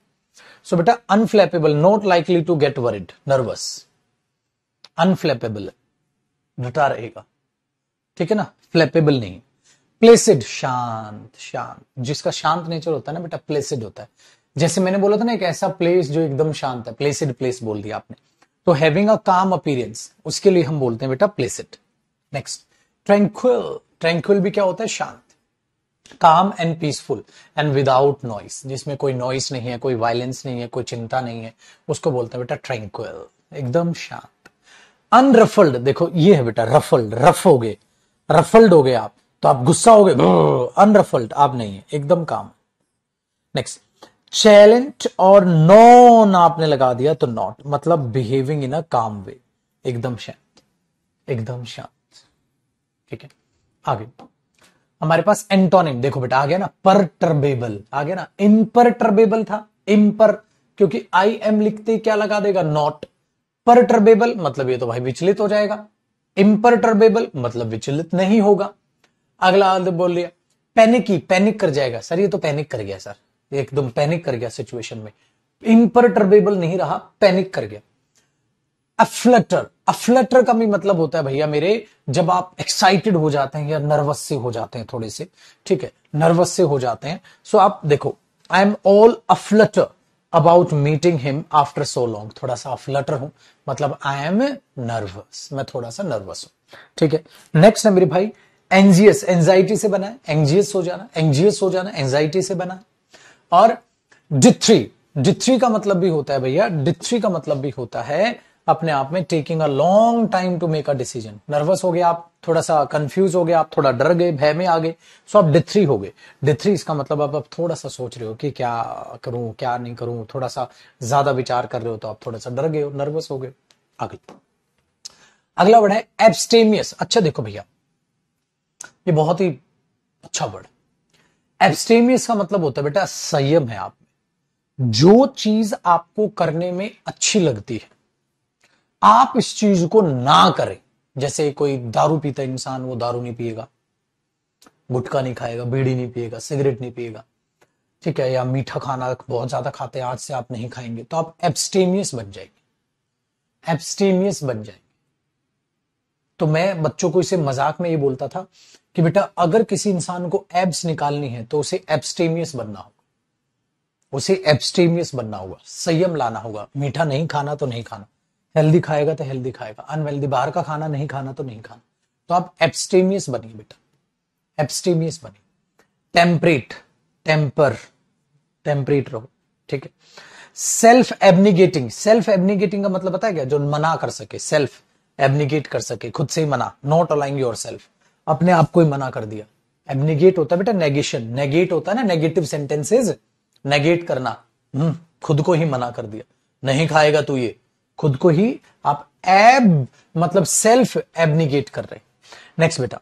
सो बेटा unflappable, not likely to get worried, nervous, unflappable, डटा रहेगा, ठीक है ना, फ्लैपेबल नहीं। प्लेसिड, शांत, शांत, जिसका शांत नेचर होता है ना बेटा प्लेसिड होता है। जैसे मैंने बोला था ना एक ऐसा प्लेस जो एकदम शांत है, प्लेसिड प्लेस बोल दिया आपने। तो हैविंग अ काम अपीयरेंस, उसके लिए हम बोलते हैं बेटा प्लेसिड। नेक्स्ट ट्रैंक्विल, ट्रैंक्विल भी क्या होता है, शांत, काम and peaceful and without noise, जिसमें कोई नॉइस नहीं है, कोई वायलेंस नहीं है, कोई चिंता नहीं है, उसको बोलते हैं बेटा ट्रैंक्विल, एकदम शांत। अनरफल्ड, देखो ये है बेटा रफल्ड, रफ हो गए, रफल्ड हो गए आप, तो आप गुस्सा हो गए, अनरफल्ड आप नहीं है, एकदम काम। नेक्स्ट चैलेंज और नॉन आपने लगा दिया तो नॉट, मतलब बिहेविंग इन अ काम वे, एकदम शांत, एकदम शांत। ठीक है, आगे हमारे पास एंटोनिम देखो बेटा आ गया ना, परटर्बेबल आ गया ना, इम्परटर्बेबल था, इम्पर क्योंकि आई एम लिखते क्या लगा देगा, नॉट। परटर्बेबल मतलब ये तो भाई विचलित हो जाएगा, इम्परटर्बेबल मतलब विचलित नहीं होगा। अगला बोल लिया पैनिकी, पैनिक कर जाएगा सर, ये तो पैनिक कर गया सर, एकदम पैनिक कर गया सिचुएशन में, इम्परटर्बेबल नहीं रहा, पैनिक कर गया। अफ्लटर, अफ्लटर का भी मतलब होता है भैया मेरे, जब आप एक्साइटेड हो जाते हैं या नर्वस से हो जाते हैं थोड़े से, ठीक है, नर्वस से हो जाते हैं। सो आप देखो, I am all aflutter about meeting him after so long, थोड़ा सा अफ्लटर हूं, मतलब आई एम नर्वस, मैं थोड़ा सा नर्वस हूं। ठीक है, नेक्स्ट है मेरे भाई एंजियस, एंजाइटी से बना है, एंजियस हो जाना, एंजियस हो जाना एंजाइटी से बना है। और डिथ्री, डिथ्री का मतलब भी होता है भैया, डिथ्री का मतलब भी होता है अपने आप में taking a long time to make a decision. Nervous हो गए आप, थोड़ा सा कंफ्यूज हो गए आप, थोड़ा डर गए, भय में आ गए, सो आप डिथ्री हो गए। डिथ्री इसका मतलब आप थोड़ा सा सोच रहे हो कि क्या करूं क्या नहीं करूं, थोड़ा सा ज्यादा विचार कर रहे हो, तो आप थोड़ा सा डर गए हो, नर्वस हो गए। अगला वर्ड है एब्स्टेमियस। अच्छा देखो भैया, ये बहुत ही अच्छा वर्ड। एब्स्टेमियस का मतलब होता है बेटा संयम है आप में, जो चीज आपको करने में अच्छी लगती है आप इस चीज को ना करें। जैसे कोई दारू पीता इंसान, वो दारू नहीं पिएगा, गुटखा नहीं खाएगा, बीड़ी नहीं पिएगा, सिगरेट नहीं पिएगा, ठीक है, या मीठा खाना बहुत ज्यादा खाते हैं, आज से आप नहीं खाएंगे, तो आप एब्स्टेमियस बन जाएंगे, एब्स्टेमियस बन जाएंगे। तो मैं बच्चों को इसे मजाक में ये बोलता था कि बेटा अगर किसी इंसान को एब्स निकालनी है तो उसे एब्स्टेमियस बनना होगा, उसे एब्स्टेमियस बनना होगा, संयम लाना होगा, मीठा नहीं खाना तो नहीं खाना, हेल्दी खाएगा तो हेल्दी खाएगा, अनहेल्दी बाहर का खाना नहीं खाना तो नहीं खाना। तो आप एब्स्टेमियस बनिए बेटा, एब्स्टेमियस बनिए। टेम्परेट, टेम्पर, टेम्परेट रहो। ठीक है, सेल्फ एब्निगेटिंग, सेल्फ एब्निगेटिंग का मतलब पता है क्या, जो मना कर सके, सेल्फ एब्निगेट कर सके, खुद से ही मना, नॉट अलाइंग योर सेल्फ, अपने आप को ही मना कर दिया। एब्निगेट होता है बेटा नेगेशन, नेगेट होता है ना नेगेटिव सेंटेंसेस, नेगेट करना, खुद को ही मना कर दिया, नहीं खाएगा तू ये, खुद को ही आप एब मतलब सेल्फ एब्निगेट कर रहे। नेक्स्ट बेटा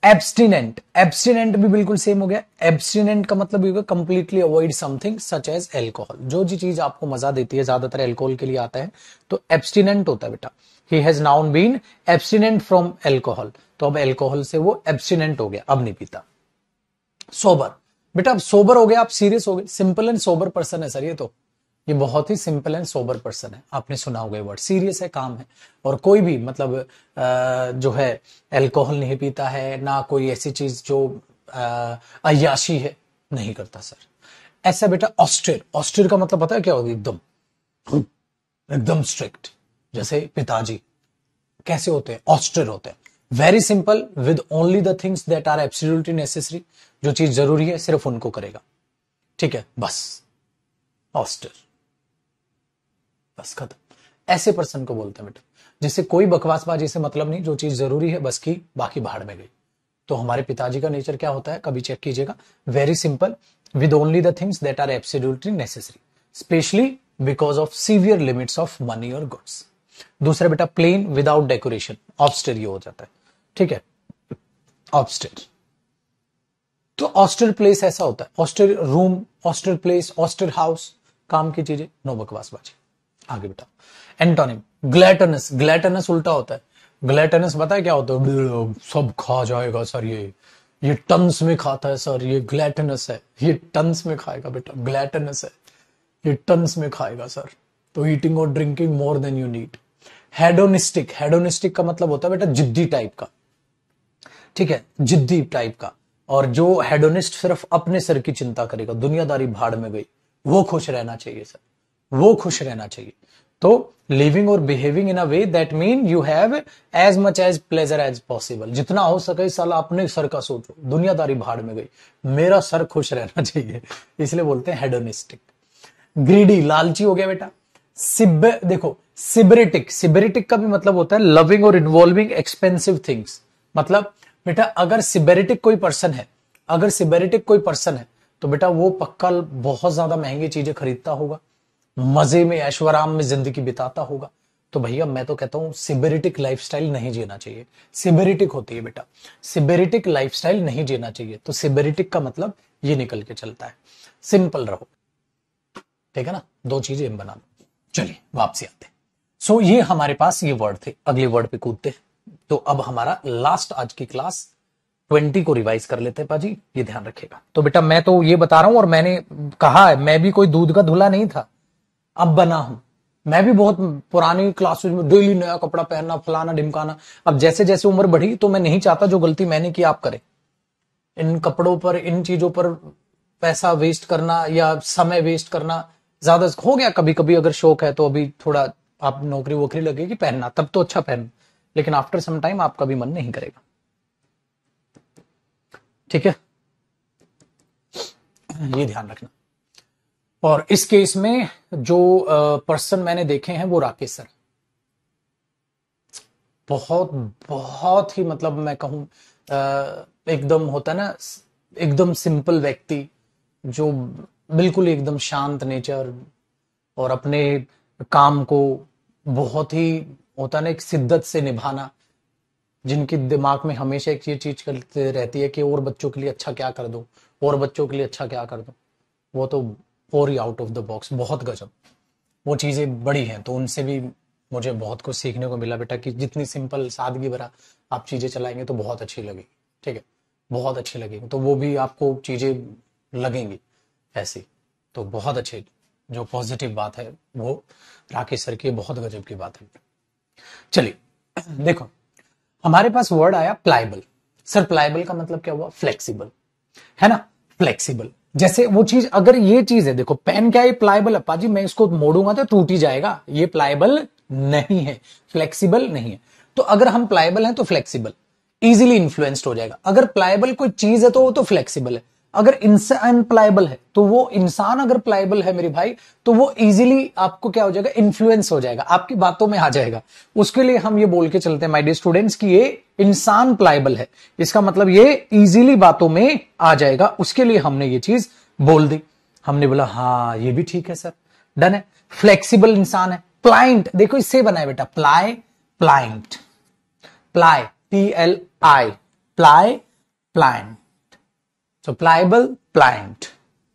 एब्स्टिनेंट, एब्स्टिनेंट भी बिल्कुल सेम हो गया। एब्स्टिनेंट का मतलब होगा completely avoid something such as alcohol, जो जी चीज आपको मजा देती है, ज्यादातर एल्कोहल के लिए आता है, तो एब्स्टिनेंट होता है बेटा। He has now been abstinent from alcohol, तो अब एल्कोहल से वो एब्स्टिनेंट हो गया, अब नहीं पीता। सोबर, बेटा अब सोबर हो गया, आप सीरियस हो गए, सिंपल एंड सोबर पर्सन है सर ये बहुत ही सिंपल एंड सोबर पर्सन है, आपने सुना होगा ये वर्ड, सीरियस है, काम है। और कोई भी मतलब जो है अल्कोहल नहीं पीता है, ना कोई ऐसी चीज जो अय्याशी है, नहीं करता सर। ऐसा बेटा ऑस्टर, ऑस्टर का मतलब पता है क्या होगा, एकदम एकदम स्ट्रिक्ट, जैसे पिताजी कैसे होते हैं, ऑस्टर होते हैं। Very simple, with only the things that are absolutely necessary, जो चीज जरूरी है सिर्फ उनको करेगा, ठीक है, बस ऑस्टर, बस खत्म। ऐसे पर्सन को बोलते हैं बेटा, जिससे कोई बकवासबाजी से मतलब नहीं, जो चीज जरूरी है बस की, बाकी भाड़ में गई। तो हमारे पिताजी का नेचर क्या होता है, कभी चेक कीजिएगा, very simple, with only the things that are absolutely necessary, especially because of severe limits of money और गुड्स। दूसरा बेटा प्लेन विदाउट डेकोरेशन, ऑब्स्टर ये हो जाता है, ठीक है, ऑब्स्टर। तो ऑस्टर प्लेस ऐसा होता है, austere room, austere place, austere house, काम की चीजें, नो बकवासबाजी। आगे बेटा एंटोनिम ग्लैटनस, ग्लैटनस उल्टा होता है, ग्लैटनस पता है क्या होता है, सब खा जाएगा सर, ये टन्स में खाता है सर, ये ग्लैटनस है, ये टन्स में खाएगा बेटा, ग्लैटनस है, ये टन्स में खाएगा सर। तो ईटिंग और drinking more than you need. Hedonistic, hedonistic का मतलब होता है बेटा जिद्दी टाइप का, ठीक है, जिद्दी टाइप का। और जो हेडोनिस्ट सिर्फ अपने सर की चिंता करेगा, दुनियादारी भाड़ में गई, वो खुश रहना चाहिए सर, वो खुश रहना चाहिए। तो लिविंग और behaving in a way that mean you have as much as pleasure as possible, जितना हो सके साला अपने सर का सोचो, दुनियादारी भाड़ में गई, मेरा सर खुश रहना चाहिए, इसलिए बोलते हैं हेडोनिस्टिक। ग्रीडी, लालची हो गया बेटा। देखो सिबरेटिक, सिबरेटिक का भी मतलब होता है लविंग और इन्वॉल्विंग एक्सपेंसिव थिंग्स। मतलब बेटा अगर सिबेरेटिक कोई पर्सन है, अगर सिबेरेटिक कोई पर्सन है तो बेटा वो पक्का बहुत ज्यादा महंगी चीजें खरीदता होगा, मजे में ऐश्वर्याम में जिंदगी बिताता होगा, तो भैया मैं तो कहता हूं सिबेरिटिक लाइफस्टाइल नहीं जीना चाहिए। सिबेरिटिक होती है बेटा, सिबेरिटिक लाइफस्टाइल नहीं जीना चाहिए। तो सिबेरिटिक का मतलब ये निकल के चलता है, सिंपल रहो, ठीक है ना, दो चीजें हम बना लो। चलिए वापसी आते हैं। सो ये हमारे पास ये वर्ड थे, अगले वर्ड पे कूदते हैं। तो अब हमारा लास्ट आज की क्लास 20 को रिवाइज कर लेते हैं पाजी, ये ध्यान रखिएगा। तो बेटा मैं तो ये बता रहा हूं, और मैंने कहा है मैं भी कोई दूध का धुला नहीं था, अब बना हूं। मैं भी बहुत पुरानी क्लासेस में डेली नया कपड़ा पहनना, फलाना ढिमकाना। अब जैसे जैसे उम्र बढ़ी तो मैं नहीं चाहता जो गलती मैंने की आप करें, इन कपड़ों पर, इन चीजों पर पैसा वेस्ट करना या समय वेस्ट करना ज्यादा हो गया। कभी कभी अगर शौक है तो अभी थोड़ा आप नौकरी वोकरी लगेगी पहनना, तब तो अच्छा पहन, लेकिन आफ्टर सम टाइम आपका भी मन नहीं करेगा, ठीक है, ये ध्यान रखना। और इस केस में जो पर्सन मैंने देखे हैं वो राकेश सर, बहुत बहुत ही मतलब मैं कहूं एकदम होता है ना, एकदम सिंपल व्यक्ति, जो बिल्कुल एकदम शांत नेचर, और अपने काम को बहुत ही होता है ना एक शिद्दत से निभाना, जिनके दिमाग में हमेशा एक ये चीज करते रहती है कि और बच्चों के लिए अच्छा क्या कर दूं, और बच्चों के लिए अच्छा क्या कर दूं। वो तो और ही आउट ऑफ द बॉक्स, बहुत गजब वो चीजें बड़ी हैं। तो उनसे भी मुझे बहुत कुछ सीखने को मिला बेटा, कि जितनी सिंपल सादगी भरा आप चीजें चलाएंगे तो बहुत अच्छी लगेगी, ठीक है, बहुत अच्छी लगेगी। तो वो भी आपको चीजें लगेंगी ऐसी, तो बहुत अच्छे, जो पॉजिटिव बात है वो राकेश सर की बहुत गजब की बात है। चलिए देखो, हमारे पास वर्ड आया प्लायबल। सर प्लायबल का मतलब क्या हुआ? फ्लेक्सिबल, है ना, फ्लेक्सिबल। जैसे वो चीज, अगर ये चीज है, देखो पेन क्या है, प्लायबल है पाजी, मैं इसको मोड़ूंगा तो टूट ही जाएगा, ये प्लायबल नहीं है, फ्लेक्सिबल नहीं है। तो अगर हम प्लायबल हैं तो फ्लेक्सिबल, इजीली इन्फ्लुएंस्ड हो जाएगा। अगर प्लायबल कोई चीज है तो वो तो फ्लेक्सिबल है। अगर इंसान प्लायबल है तो वो इंसान, अगर प्लायबल है मेरे भाई, तो वो इजीली आपको क्या हो जाएगा, इन्फ्लुएंस हो जाएगा, आपकी बातों में आ जाएगा। उसके लिए हम ये बोल के चलते हैं माय डियर स्टूडेंट्स कि ये इंसान प्लायबल है, इसका मतलब ये इजीली बातों में आ जाएगा। उसके लिए हमने ये चीज बोल दी, हमने बोला हाँ ये भी ठीक है सर, डन है। फ्लेक्सिबल इंसान है। प्लाइंट, देखो इससे बना है बेटा, ply, pliant, ply, PLI, ply, pliant, तो प्लायबल, प्लाइंट,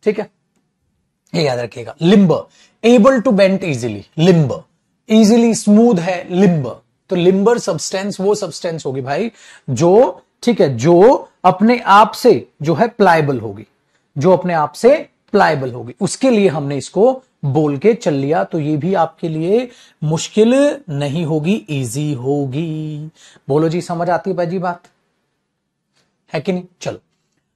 ठीक है, ये याद रखिएगा। Limber, able to bend easily, limber, easily smooth है लिम्बर। तो लिम्बर सब्सटेंस वो सब्सटेंस होगी भाई जो, ठीक है, जो अपने आप से जो है प्लायबल होगी, जो अपने आप से प्लायबल होगी। उसके लिए हमने इसको बोल के चल लिया, तो ये भी आपके लिए मुश्किल नहीं होगी, इजी होगी। बोलो जी, समझ आती है भाई बात, है कि नहीं? चलो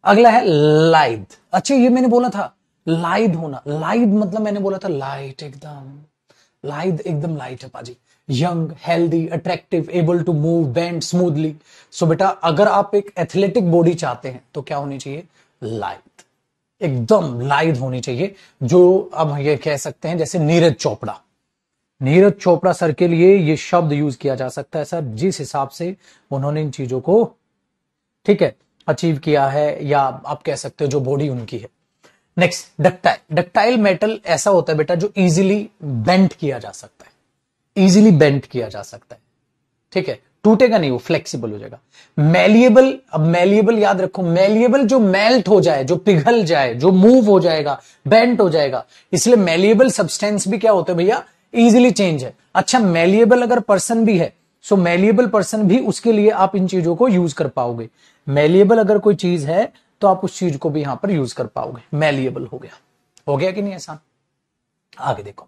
अगला है लाइद। अच्छा ये मैंने बोला था लाइद होना, लाइद मतलब मैंने बोला था लाइट, एकदम लाइद, एकदम लाइट है पाजी। Young, healthy, attractive, able to move, bend smoothly. So बेटा अगर आप एक एथलेटिक बॉडी चाहते हैं तो क्या होनी चाहिए? लाइद, एकदम लाइद होनी चाहिए। जो अब ये कह सकते हैं जैसे नीरज चोपड़ा, नीरज चोपड़ा सर के लिए ये शब्द यूज किया जा सकता है सर, जिस हिसाब से उन्होंने इन चीजों को, ठीक है, अचीव किया है, या आप कह सकते हो जो बॉडी उनकी है। Next ductile. डक्टाइल मेटल ऐसा होता है बेटा जो इजीली बेंड किया जा सकता है, इजीली बेंड किया जा सकता है, ठीक है, टूटेगा नहीं, वो फ्लेक्सिबल हो जाएगा। मैलिएबल, अब मैलिएबल याद रखो, मैलिएबल जो मेल्ट हो जाए, जो पिघल जाए, जो मूव हो जाएगा, बेंड हो जाएगा, इसलिए मैलिएबल सब्सटेंस भी क्या होते हैं भैया, इजीली चेंज है। अच्छा मैलिएबल अगर पर्सन भी है, सो मैलिएबल पर्सन भी, उसके लिए आप इन चीजों को यूज कर पाओगे। मैलिएबल अगर कोई चीज है तो आप उस चीज को भी यहां पर यूज कर पाओगे। मैलिएबल हो गया कि नहीं आसान? आगे देखो,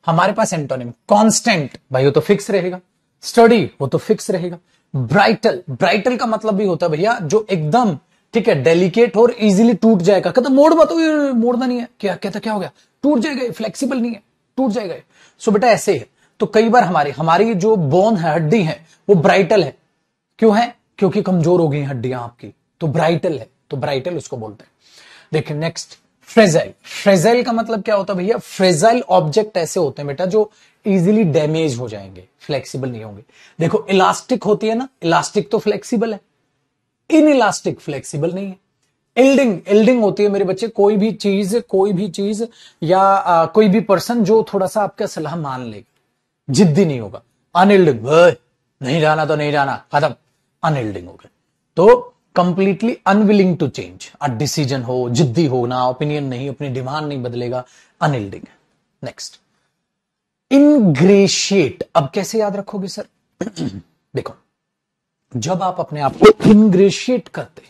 हमारे पास एंटोनिम कांस्टेंट, भाई वो तो फिक्स रहेगा। स्टडी, वो तो फिक्स रहेगा। ब्राइटल, ब्राइटल का मतलब भी होता है भैया जो एकदम, ठीक है, डेलिकेट और इजीली टूट जाएगा। कहता मोड़ मत, मोड़ना नहीं है, क्या कहता, क्या हो गया, टूट जाएगा, फ्लेक्सिबल नहीं है, टूट जाएगा। सो बेटा ऐसे है। तो कई बार हमारी जो बोन है, हड्डी है, वो ब्राइटल है। क्यों है? क्योंकि कमजोर हो गई हड्डियां आपकी, तो ब्राइटल है, तो ब्राइटल उसको बोलते हैं। देखिए नेक्स्ट फ्रेजाइल। फ्रेजाइल का मतलब क्या होता है भैया? फ्रेजाइल ऑब्जेक्ट ऐसे होते हैं बेटा जो इजीली डैमेज हो जाएंगे, फ्लेक्सिबल नहीं होंगे। देखो इलास्टिक होती है ना, इलास्टिक तो फ्लेक्सिबल है, इन इलास्टिक फ्लेक्सिबल नहीं है। एल्डिंग, एल्डिंग होती है मेरे बच्चे कोई भी चीज या कोई भी पर्सन जो थोड़ा सा आपका सलाह मान लेगा, जिद्दी नहीं होगा। अनयील्डिंग, नहीं जाना तो नहीं जाना, खत्म, अनयील्डिंग हो गया। तो completely unwilling to change, decision हो, जिद्दी होना, ओपिनियन नहीं, अपनी डिमांड नहीं बदलेगा, अनयील्डिंग है। नेक्स्ट, इनग्रेशिएट। अब कैसे याद रखोगे सर? देखो, जब आप अपने आप को इनग्रेशिएट करते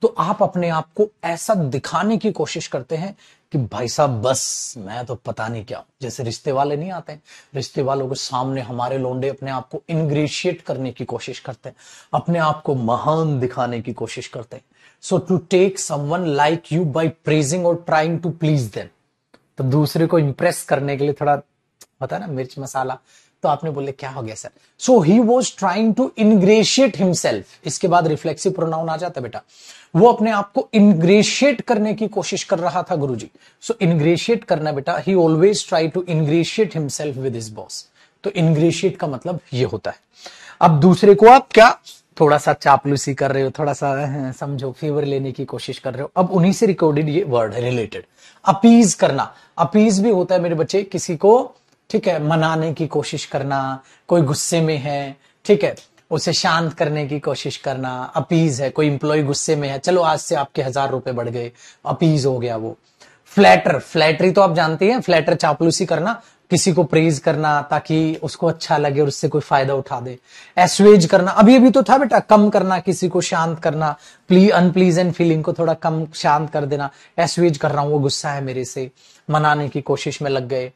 तो आप अपने आप को ऐसा दिखाने की कोशिश करते हैं कि भाई साहब बस मैं तो पता नहीं क्या हूं। जैसे रिश्ते वाले नहीं आते हैं, रिश्ते वालों के सामने हमारे लोंडे अपने आप को इनग्रेशिएट करने की कोशिश करते हैं, अपने आप को महान दिखाने की कोशिश करते हैं। So to take someone like you by praising और ट्राइंग टू प्लीज देम, तो दूसरे को इंप्रेस करने के लिए थोड़ा होता है ना मिर्च मसाला, तो आपने बोले क्या हो गया sir? So he was trying to ingratiate himself. इसके बाद रिफ्लेक्सिव प्रोनाउन आ जाता है बेटा, वो अपने आप को इनग्रेशिएट करने की कोशिश कर रहा था गुरुजी। सो इनग्रेशिएट करना बेटा, he always try to ingratiate himself with his boss. तो इनग्रेशिएट का मतलब ये होता है। अब दूसरे को आप क्या थोड़ा सा चापलूसी कर रहे हो, थोड़ा सा समझो फेवर लेने की कोशिश कर रहे हो। अब उन्हीं से रिकॉर्डेड ये वर्ड है रिलेटेड, अपीज करना। अपीज भी होता है मेरे बच्चे, किसी को ठीक है मनाने की कोशिश करना, कोई गुस्से में है ठीक है उसे शांत करने की कोशिश करना, अपीज है। कोई इंप्लॉय गुस्से में है, चलो आज से आपके 1000 रुपए बढ़ गए, अपीज हो गया वो। फ्लैटर, फ्लैटरी तो आप जानती हैं, फ्लैटर चापलूसी करना, किसी को प्रेज करना ताकि उसको अच्छा लगे और उससे कोई फायदा उठा दे। एस्वेज करना, अभी अभी तो था बेटा, कम करना, किसी को शांत करना, अनप्लीजेंट फीलिंग को थोड़ा कम शांत कर देना। एस्वेज कर रहा हूं, वो गुस्सा है मेरे से, मनाने की कोशिश में लग गए।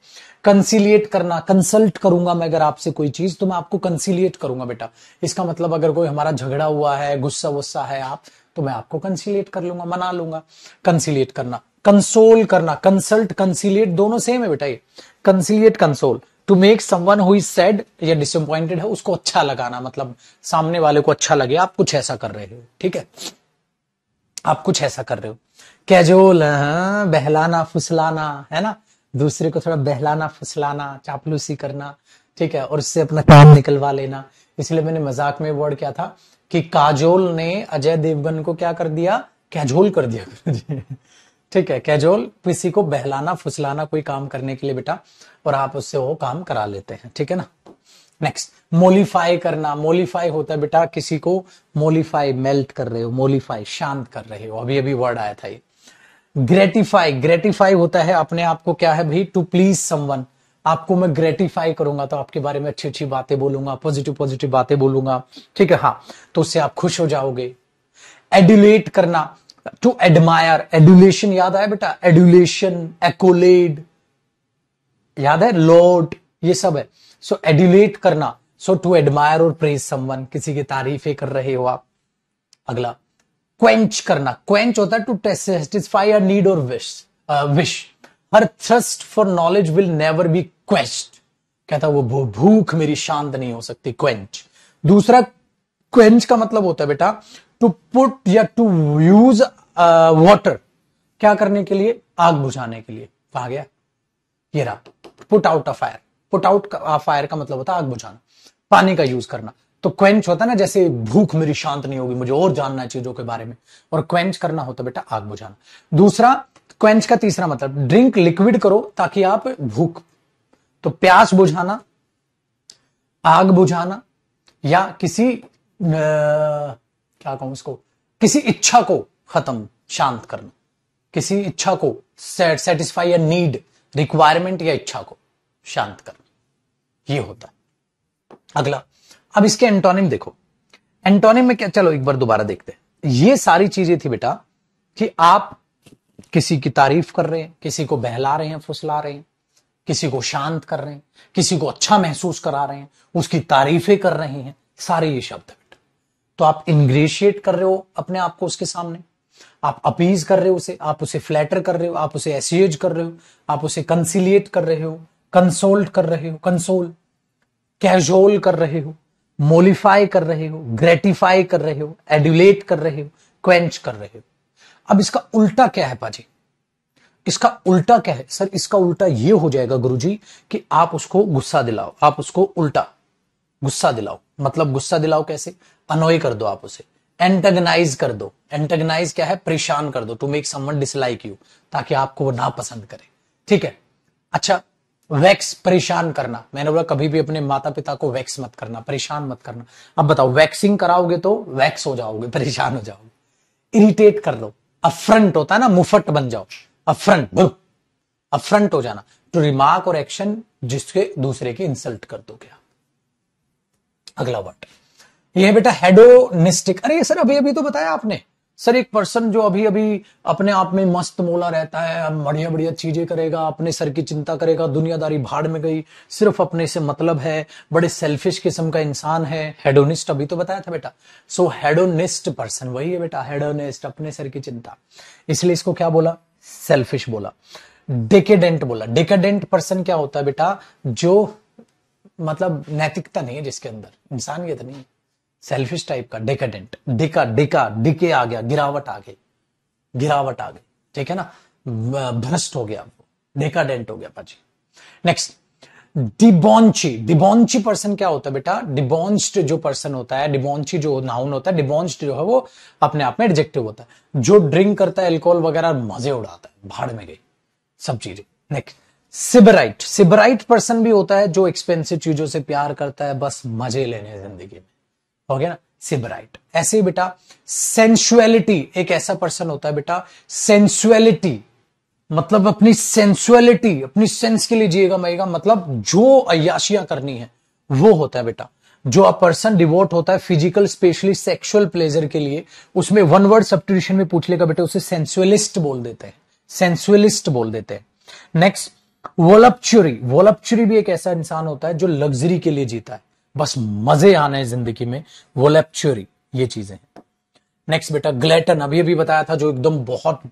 कंसिलिएट करना, कंसल्ट करूंगा मैं अगर आपसे कोई चीज तो मैं आपको कंसिलिएट करूंगा बेटा। इसका मतलब अगर कोई हमारा झगड़ा हुआ है, गुस्सा वुस्सा है आप, तो मैं आपको कंसिलिएट कर लूंगा, मना लूंगा। कंसिलिएट करना। कंसोल करना, कंसल्ट कंसिलिएट दोनों सेम है बेटा ये। Conciliate console, to make someone who is sad या डिसअपॉइंटेड है उसको अच्छा लगाना, मतलब सामने वाले को अच्छा लगे आप कुछ ऐसा कर रहे हो, ठीक है, आप कुछ ऐसा कर रहे हो। कैजुअल, बहलाना फुसलाना है ना, दूसरे को थोड़ा बहलाना फुसलाना, चापलूसी करना, ठीक है, और उससे अपना काम निकलवा लेना। इसलिए मैंने मजाक में वर्ड क्या था कि काजोल ने अजय देवगन को क्या कर दिया, कैजुअल कर दिया। ठीक है, कैजुअल किसी को बहलाना फुसलाना कोई काम करने के लिए बेटा, और आप उससे वो काम करा लेते हैं, ठीक है ना। नेक्स्ट, मोलिफाई करना। मोलिफाई होता है बेटा किसी को मोलिफाई, मेल्ट कर रहे हो, मोलिफाई शांत कर रहे हो, अभी अभी वर्ड आया था ये। ग्रेटिफाई, ग्रेटिफाई होता है अपने आप को क्या है भाई, टू प्लीज समवन। आपको मैं ग्रेटिफाई करूंगा तो आपके बारे में अच्छी अच्छी बातें बोलूंगा, पॉजिटिव पॉजिटिव बातें बोलूंगा, ठीक है, हाँ, तो उससे आप खुश हो जाओगे। एडुलेट करना, टू एडमायर, एडुलेशन याद आया बेटा, एडुलेशन, एकोलेड याद है, लॉर्ड, ये सब है। सो एडुलेट करना, सो टू एडमायर और प्रेज समवन, किसी की तारीफें कर रहे हो आप। अगला, क्वेंच करना। क्वेंच होता है टू सेटिस्फाई अ नीड और wish. Her thirst for knowledge will never be quenched, कहता वो भूख मेरी शांत नहीं हो सकती, क्वेंच। दूसरा, क्वेंच का मतलब होता है बेटा टू पुट या टू यूज वाटर, क्या करने के लिए, आग बुझाने के लिए। कहा गया ये रहा, put out a fire. Put out fire का मतलब होता है आग बुझाना, पानी का यूज करना। तो क्वेंच होता है ना, जैसे भूख मेरी शांत नहीं होगी, मुझे और जानना है चीजों के बारे में, और क्वेंच करना होता है बेटा आग बुझाना। दूसरा, क्वेंच का तीसरा मतलब ड्रिंक लिक्विड करो ताकि आप भूख, तो प्यास बुझाना, आग बुझाना, या किसी क्या कहूं इसको, किसी इच्छा को खत्म, शांत करना, किसी इच्छा को सेटिस्फाई या नीड, रिक्वायरमेंट या इच्छा को शांत करना, ये होता है। अगला, अब इसके एंटोनिम देखो। एंटोनिम में क्या, चलो एक बार दोबारा देखते हैं। ये सारी चीजें थी बेटा कि आप किसी की तारीफ कर रहे हैं, किसी को बहला रहे हैं, फुसला रहे हैं, किसी को शांत कर रहे हैं, किसी को अच्छा महसूस करा रहे हैं, उसकी तारीफें कर रहे हैं, सारे ये शब्द है बेटा। तो आप इनग्रेशिएट कर रहे हो अपने आप को उसके सामने, आप अपीज कर रहे हो उसे, आप उसे फ्लैटर कर रहे हो, आप उसे एसिएज कर रहे हो, आप उसे कंसिलिएट कर रहे हो, कंसोल्ट कर रहे हो, कंसोल, कैजुअल कर रहे हो, मोलिफाई कर रहे हो, ग्रेटिफाई कर रहे हो, एडुलेट कर रहे हो, क्वेंच कर रहे हो। अब इसका उल्टा क्या है पाजी, इसका उल्टा क्या है सर? इसका उल्टा ये हो जाएगा गुरुजी कि आप उसको गुस्सा दिलाओ, आप उसको उल्टा गुस्सा दिलाओ। मतलब गुस्सा दिलाओ कैसे? अनोय कर दो आप उसे, एंटेगनाइज कर दो। एंटेगनाइज क्या है? परेशान कर दो, to make someone dislike you, ताकि आपको वो ना पसंद करे, ठीक है। अच्छा, वैक्स, परेशान करना। मैंने बोला कभी भी अपने माता पिता को वैक्स मत करना, परेशान मत करना। अब बताओ, वैक्सिंग कराओगे तो वैक्स हो जाओगे, परेशान हो जाओगे। इरिटेट कर दो, अफ्रंट होता है ना, मुफट बन जाओ, अफ्रंट, अफ्रंट हो जाना। तो रिमार्क और एक्शन जिसके दूसरे की इंसल्ट कर दोगे। अगला वर्ड ये है बेटा हेडोनिस्टिक। अरे सर अभी अभी तो बताया आपने। सर एक पर्सन जो अभी अभी अपने आप में मस्त मोला रहता है, बढ़िया बढ़िया चीजें करेगा, अपने सर की चिंता करेगा, दुनियादारी भाड़ में गई, सिर्फ अपने से मतलब है, बड़े सेल्फिश किस्म का इंसान है, हेडोनिस्ट अभी तो बताया था बेटा। सो हेडोनिस्ट पर्सन वही है बेटा, हेडोनिस्ट, अपने सर की चिंता। इसलिए इसको क्या बोला, सेल्फिश बोला। डिकेडेंट बोला। डिकेडेंट पर्सन क्या होता है बेटा, जो मतलब नैतिकता नहीं है जिसके अंदर, इंसानियत नहीं है, सेल्फिश टाइप का, डेकाडेंट। डिका डिका डिके आ गया, गिरावट आ गई, गिरावट आ गई, ठीक है ना, भ्रष्ट हो गया, डेकाडेंट हो गया पाजी। नेक्स्ट डिबॉन्ची। डिबॉन्ची पर्सन क्या होता है बेटा, डिबॉन्च्ड जो पर्सन होता है, डिबॉन्ची जो नाउन होता है, डिबॉन्च्ड जो है वो अपने आप में एडजेक्टिव होता है। जो ड्रिंक करता है अल्कोहल वगैरह, मजे उड़ाता है, भाड़ में गई सब चीजें। नेक्स्ट सिबराइट। सिबराइट पर्सन भी होता है जो एक्सपेंसिव चीजों से प्यार करता है, बस मजे लेने जिंदगी में, हो गया ना, सिबराइट। ऐसे ही बेटा सेंसुअलिटी, एक ऐसा पर्सन होता है बेटा, सेंसुअलिटी मतलब अपनी सेंसुअलिटी, अपनी सेंस के लिए जिएगा मरेगा, मतलब जो अय्याशियां करनी है वो होता है बेटा। जो अ पर्सन डिवोट होता है फिजिकल स्पेशली सेक्सुअल प्लेजर के लिए, उसमें वन वर्ड सब्स्टिट्यूशन में पूछ लेगा बेटा, उसे सेंसुअलिस्ट बोल देते हैं, सेंसुअलिस्ट बोल देते हैं। नेक्स्ट वोलप्चुरी। वोलप्चुरी भी एक ऐसा इंसान होता है जो लग्जरी के लिए जीता है, बस मजे आने जिंदगी में, वोलप्चुरी, ये चीजें। नेक्स्ट बेटा ग्लैटन, अभी अभी बताया था, जो एकदम बहुत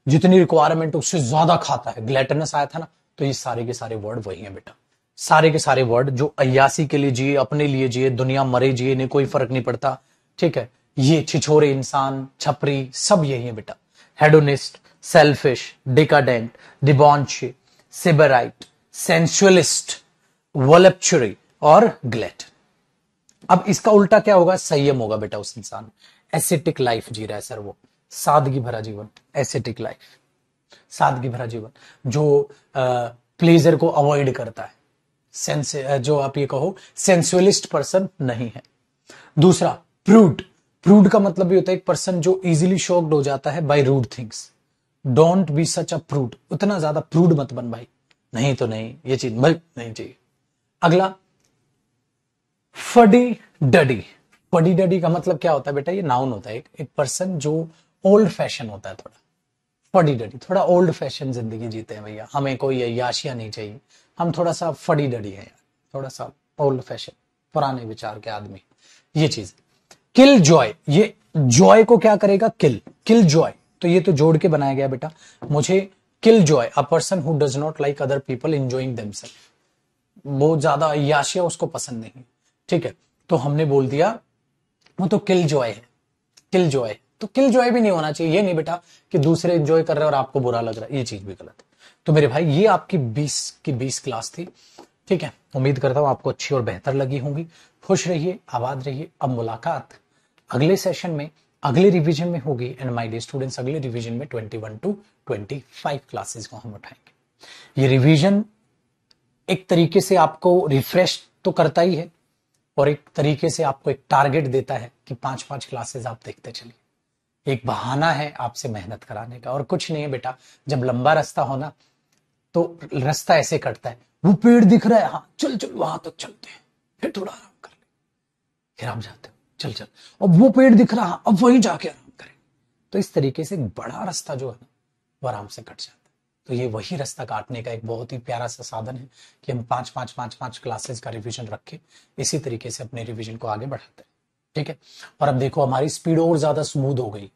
जितनी रिक्वायरमेंट उससे ज्यादा खाता है, ग्लैटनस आया था ना। तो ये सारे के सारे वर्ड वही हैं बेटा, सारे के सारे वर्ड जो अय्यासी के लिए जिए, अपने लिए जिए, दुनिया मरे जिए, इन्हें कोई फर्क नहीं पड़ता, ठीक है। ये छिछोरे इंसान, छपरी, सब यही है बेटा। हेडोनिस्ट, सेल्फिश, डिकाडेंट, डिबॉन्ची, सिबराइट, सेंसुअलिस्ट, वोलप्चुरी और ग्लैटन। अब इसका उल्टा क्या होगा, संयम होगा बेटा उस इंसान। एसेटिक लाइफ जी रहा है सर वो, सादगी भरा जीवन, एसेटिक लाइफ, सादगी भरा जीवन, जो प्लेजर को अवॉइड करता है। सेंस, जो आप ये कहो सेंसुअलिस्ट पर्सन नहीं है। दूसरा प्रूड। प्रूड का मतलब ये होता है एक पर्सन जो इजीली शॉक्ड हो जाता है by rude things. Don't be such a prude, उतना ज्यादा प्रूड मत बन भाई, नहीं तो नहीं, ये चीज नहीं चाहिए। अगला फडी डडी। फडी डडी का मतलब क्या होता है बेटा, ये नाउन होता है, एक पर्सन जो ओल्ड फैशन होता है थोड़ा। फडी डडी, थोड़ा ओल्ड फैशन जिंदगी जीते हैं भैया, हमें कोई अय्याशियां नहीं चाहिए, हम थोड़ा सा फडी डडी है यार, थोड़ा सा ओल्ड फैशन, पुराने विचार के आदमी, ये चीज। किल जॉय, ये जॉय को क्या करेगा, किल, किल जॉय। तो ये तो जोड़ के बनाया गया बेटा, मुझे killjoy, a person who does not like other people enjoying themselves, बहुत ज्यादा अय्याशियां उसको पसंद नहीं, ठीक है। तो हमने बोल दिया वो तो किल जॉय है, किल जॉय। तो किल जॉय भी नहीं होना चाहिए, ये नहीं बेटा कि दूसरे एंजॉय कर रहे हैं और आपको बुरा लग रहा है, ये चीज भी गलत है। तो मेरे भाई ये आपकी 20 की 20 क्लास थी, ठीक है। उम्मीद करता हूं आपको अच्छी और बेहतर लगी होंगी। खुश रहिए, आबाद रहिए। अब मुलाकात अगले सेशन में, अगले रिवीजन में होगी। एंड माय डियर स्टूडेंट्स, अगले रिवीजन में 21 to 25 क्लासेस को हम उठाएंगे। ये रिवीजन एक तरीके से आपको रिफ्रेश तो करता ही है, और एक तरीके से आपको एक टारगेट देता है कि 5-5 क्लासेस आप देखते चलिए। एक बहाना है आपसे मेहनत कराने का, और कुछ नहीं है बेटा। जब लंबा रास्ता हो ना, तो रास्ता ऐसे कटता है, वो पेड़ दिख रहा है, हाँ चल चल वहां तक चलते हैं, फिर थोड़ा आराम कर ले, फिर आप जाते हो, चल चल, अब वो पेड़ दिख रहा, अब वहीं जाके आराम करें। तो इस तरीके से एक बड़ा रास्ता जो है ना, वो आराम से कट जाता है। तो ये वही रास्ता काटने का एक बहुत ही प्यारा सा साधन है कि हम 5-5 क्लासेस का रिवीजन रखें, इसी तरीके से अपने रिवीजन को आगे बढ़ाते हैं, ठीक है। और अब देखो हमारी स्पीड और ज्यादा स्मूथ हो गई।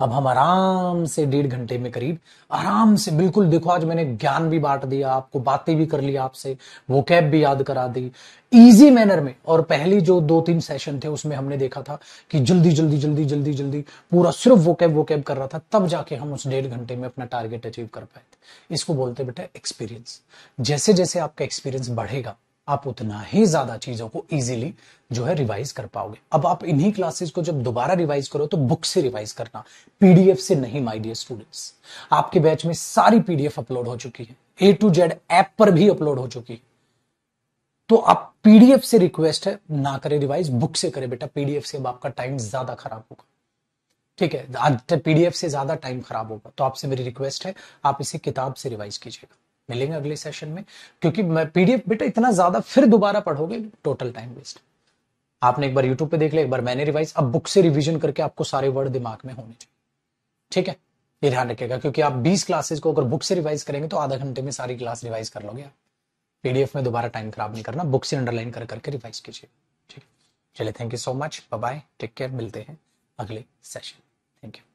अब हम आराम से 1.5 घंटे में करीब, आराम से, बिल्कुल देखो आज मैंने ज्ञान भी बांट दिया आपको, बातें भी कर लिया आपसे, वोकैब भी याद करा दी इजी मैनर में। और पहली जो 2-3 सेशन थे उसमें हमने देखा था कि जल्दी जल्दी जल्दी जल्दी जल्दी पूरा सिर्फ वोकैब कर रहा था, तब जाके हम उस 1.5 घंटे में अपना टारगेट अचीव कर पाए थे। इसको बोलते बेटा एक्सपीरियंस। जैसे जैसे आपका एक्सपीरियंस बढ़ेगा, आप उतना ही ज्यादा चीजों को इजीली जो है रिवाइज कर पाओगे। अब आप इन्हीं क्लासेस को जब दोबारा रिवाइज करो तो बुक से रिवाइज करना, पीडीएफ से नहीं माय डियर स्टूडेंट्स। आपके बैच में सारी पीडीएफ अपलोड हो चुकी है, A to Z ऐप पर भी अपलोड हो चुकी। तो आप पीडीएफ से रिक्वेस्ट है ना करें रिवाइज, बुक से करें बेटा। पीडीएफ से अब आपका टाइम ज्यादा खराब होगा, ठीक है, आज पीडीएफ से ज्यादा टाइम खराब होगा। तो आपसे मेरी रिक्वेस्ट है आप इसे किताब से रिवाइज कीजिएगा। मिलेंगे अगले सेशन में, क्योंकि मैं पीडीएफ बेटा इतना ज्यादा फिर दोबारा पढ़ोगे टोटल टाइम वेस्ट। आपने एक बार यूट्यूब पे देख लिया, एक बार मैंने रिवाइज, अब बुक से रिवीजन करके आपको सारे वर्ड दिमाग में होने चाहिए, ठीक है। ये ध्यान रखिएगा, क्योंकि आप 20 क्लासेस को अगर बुक से रिवाइज करेंगे तो आधा घंटे में सारी क्लास रिवाइज कर लोगे आप। पीडीएफ में दोबारा टाइम खराब नहीं करना, बुक से अंडरलाइन कर करके रिवाइज कीजिए, ठीक है। चलिए, thank you so much, bye bye, take care, मिलते हैं अगले सेशन। Thank you.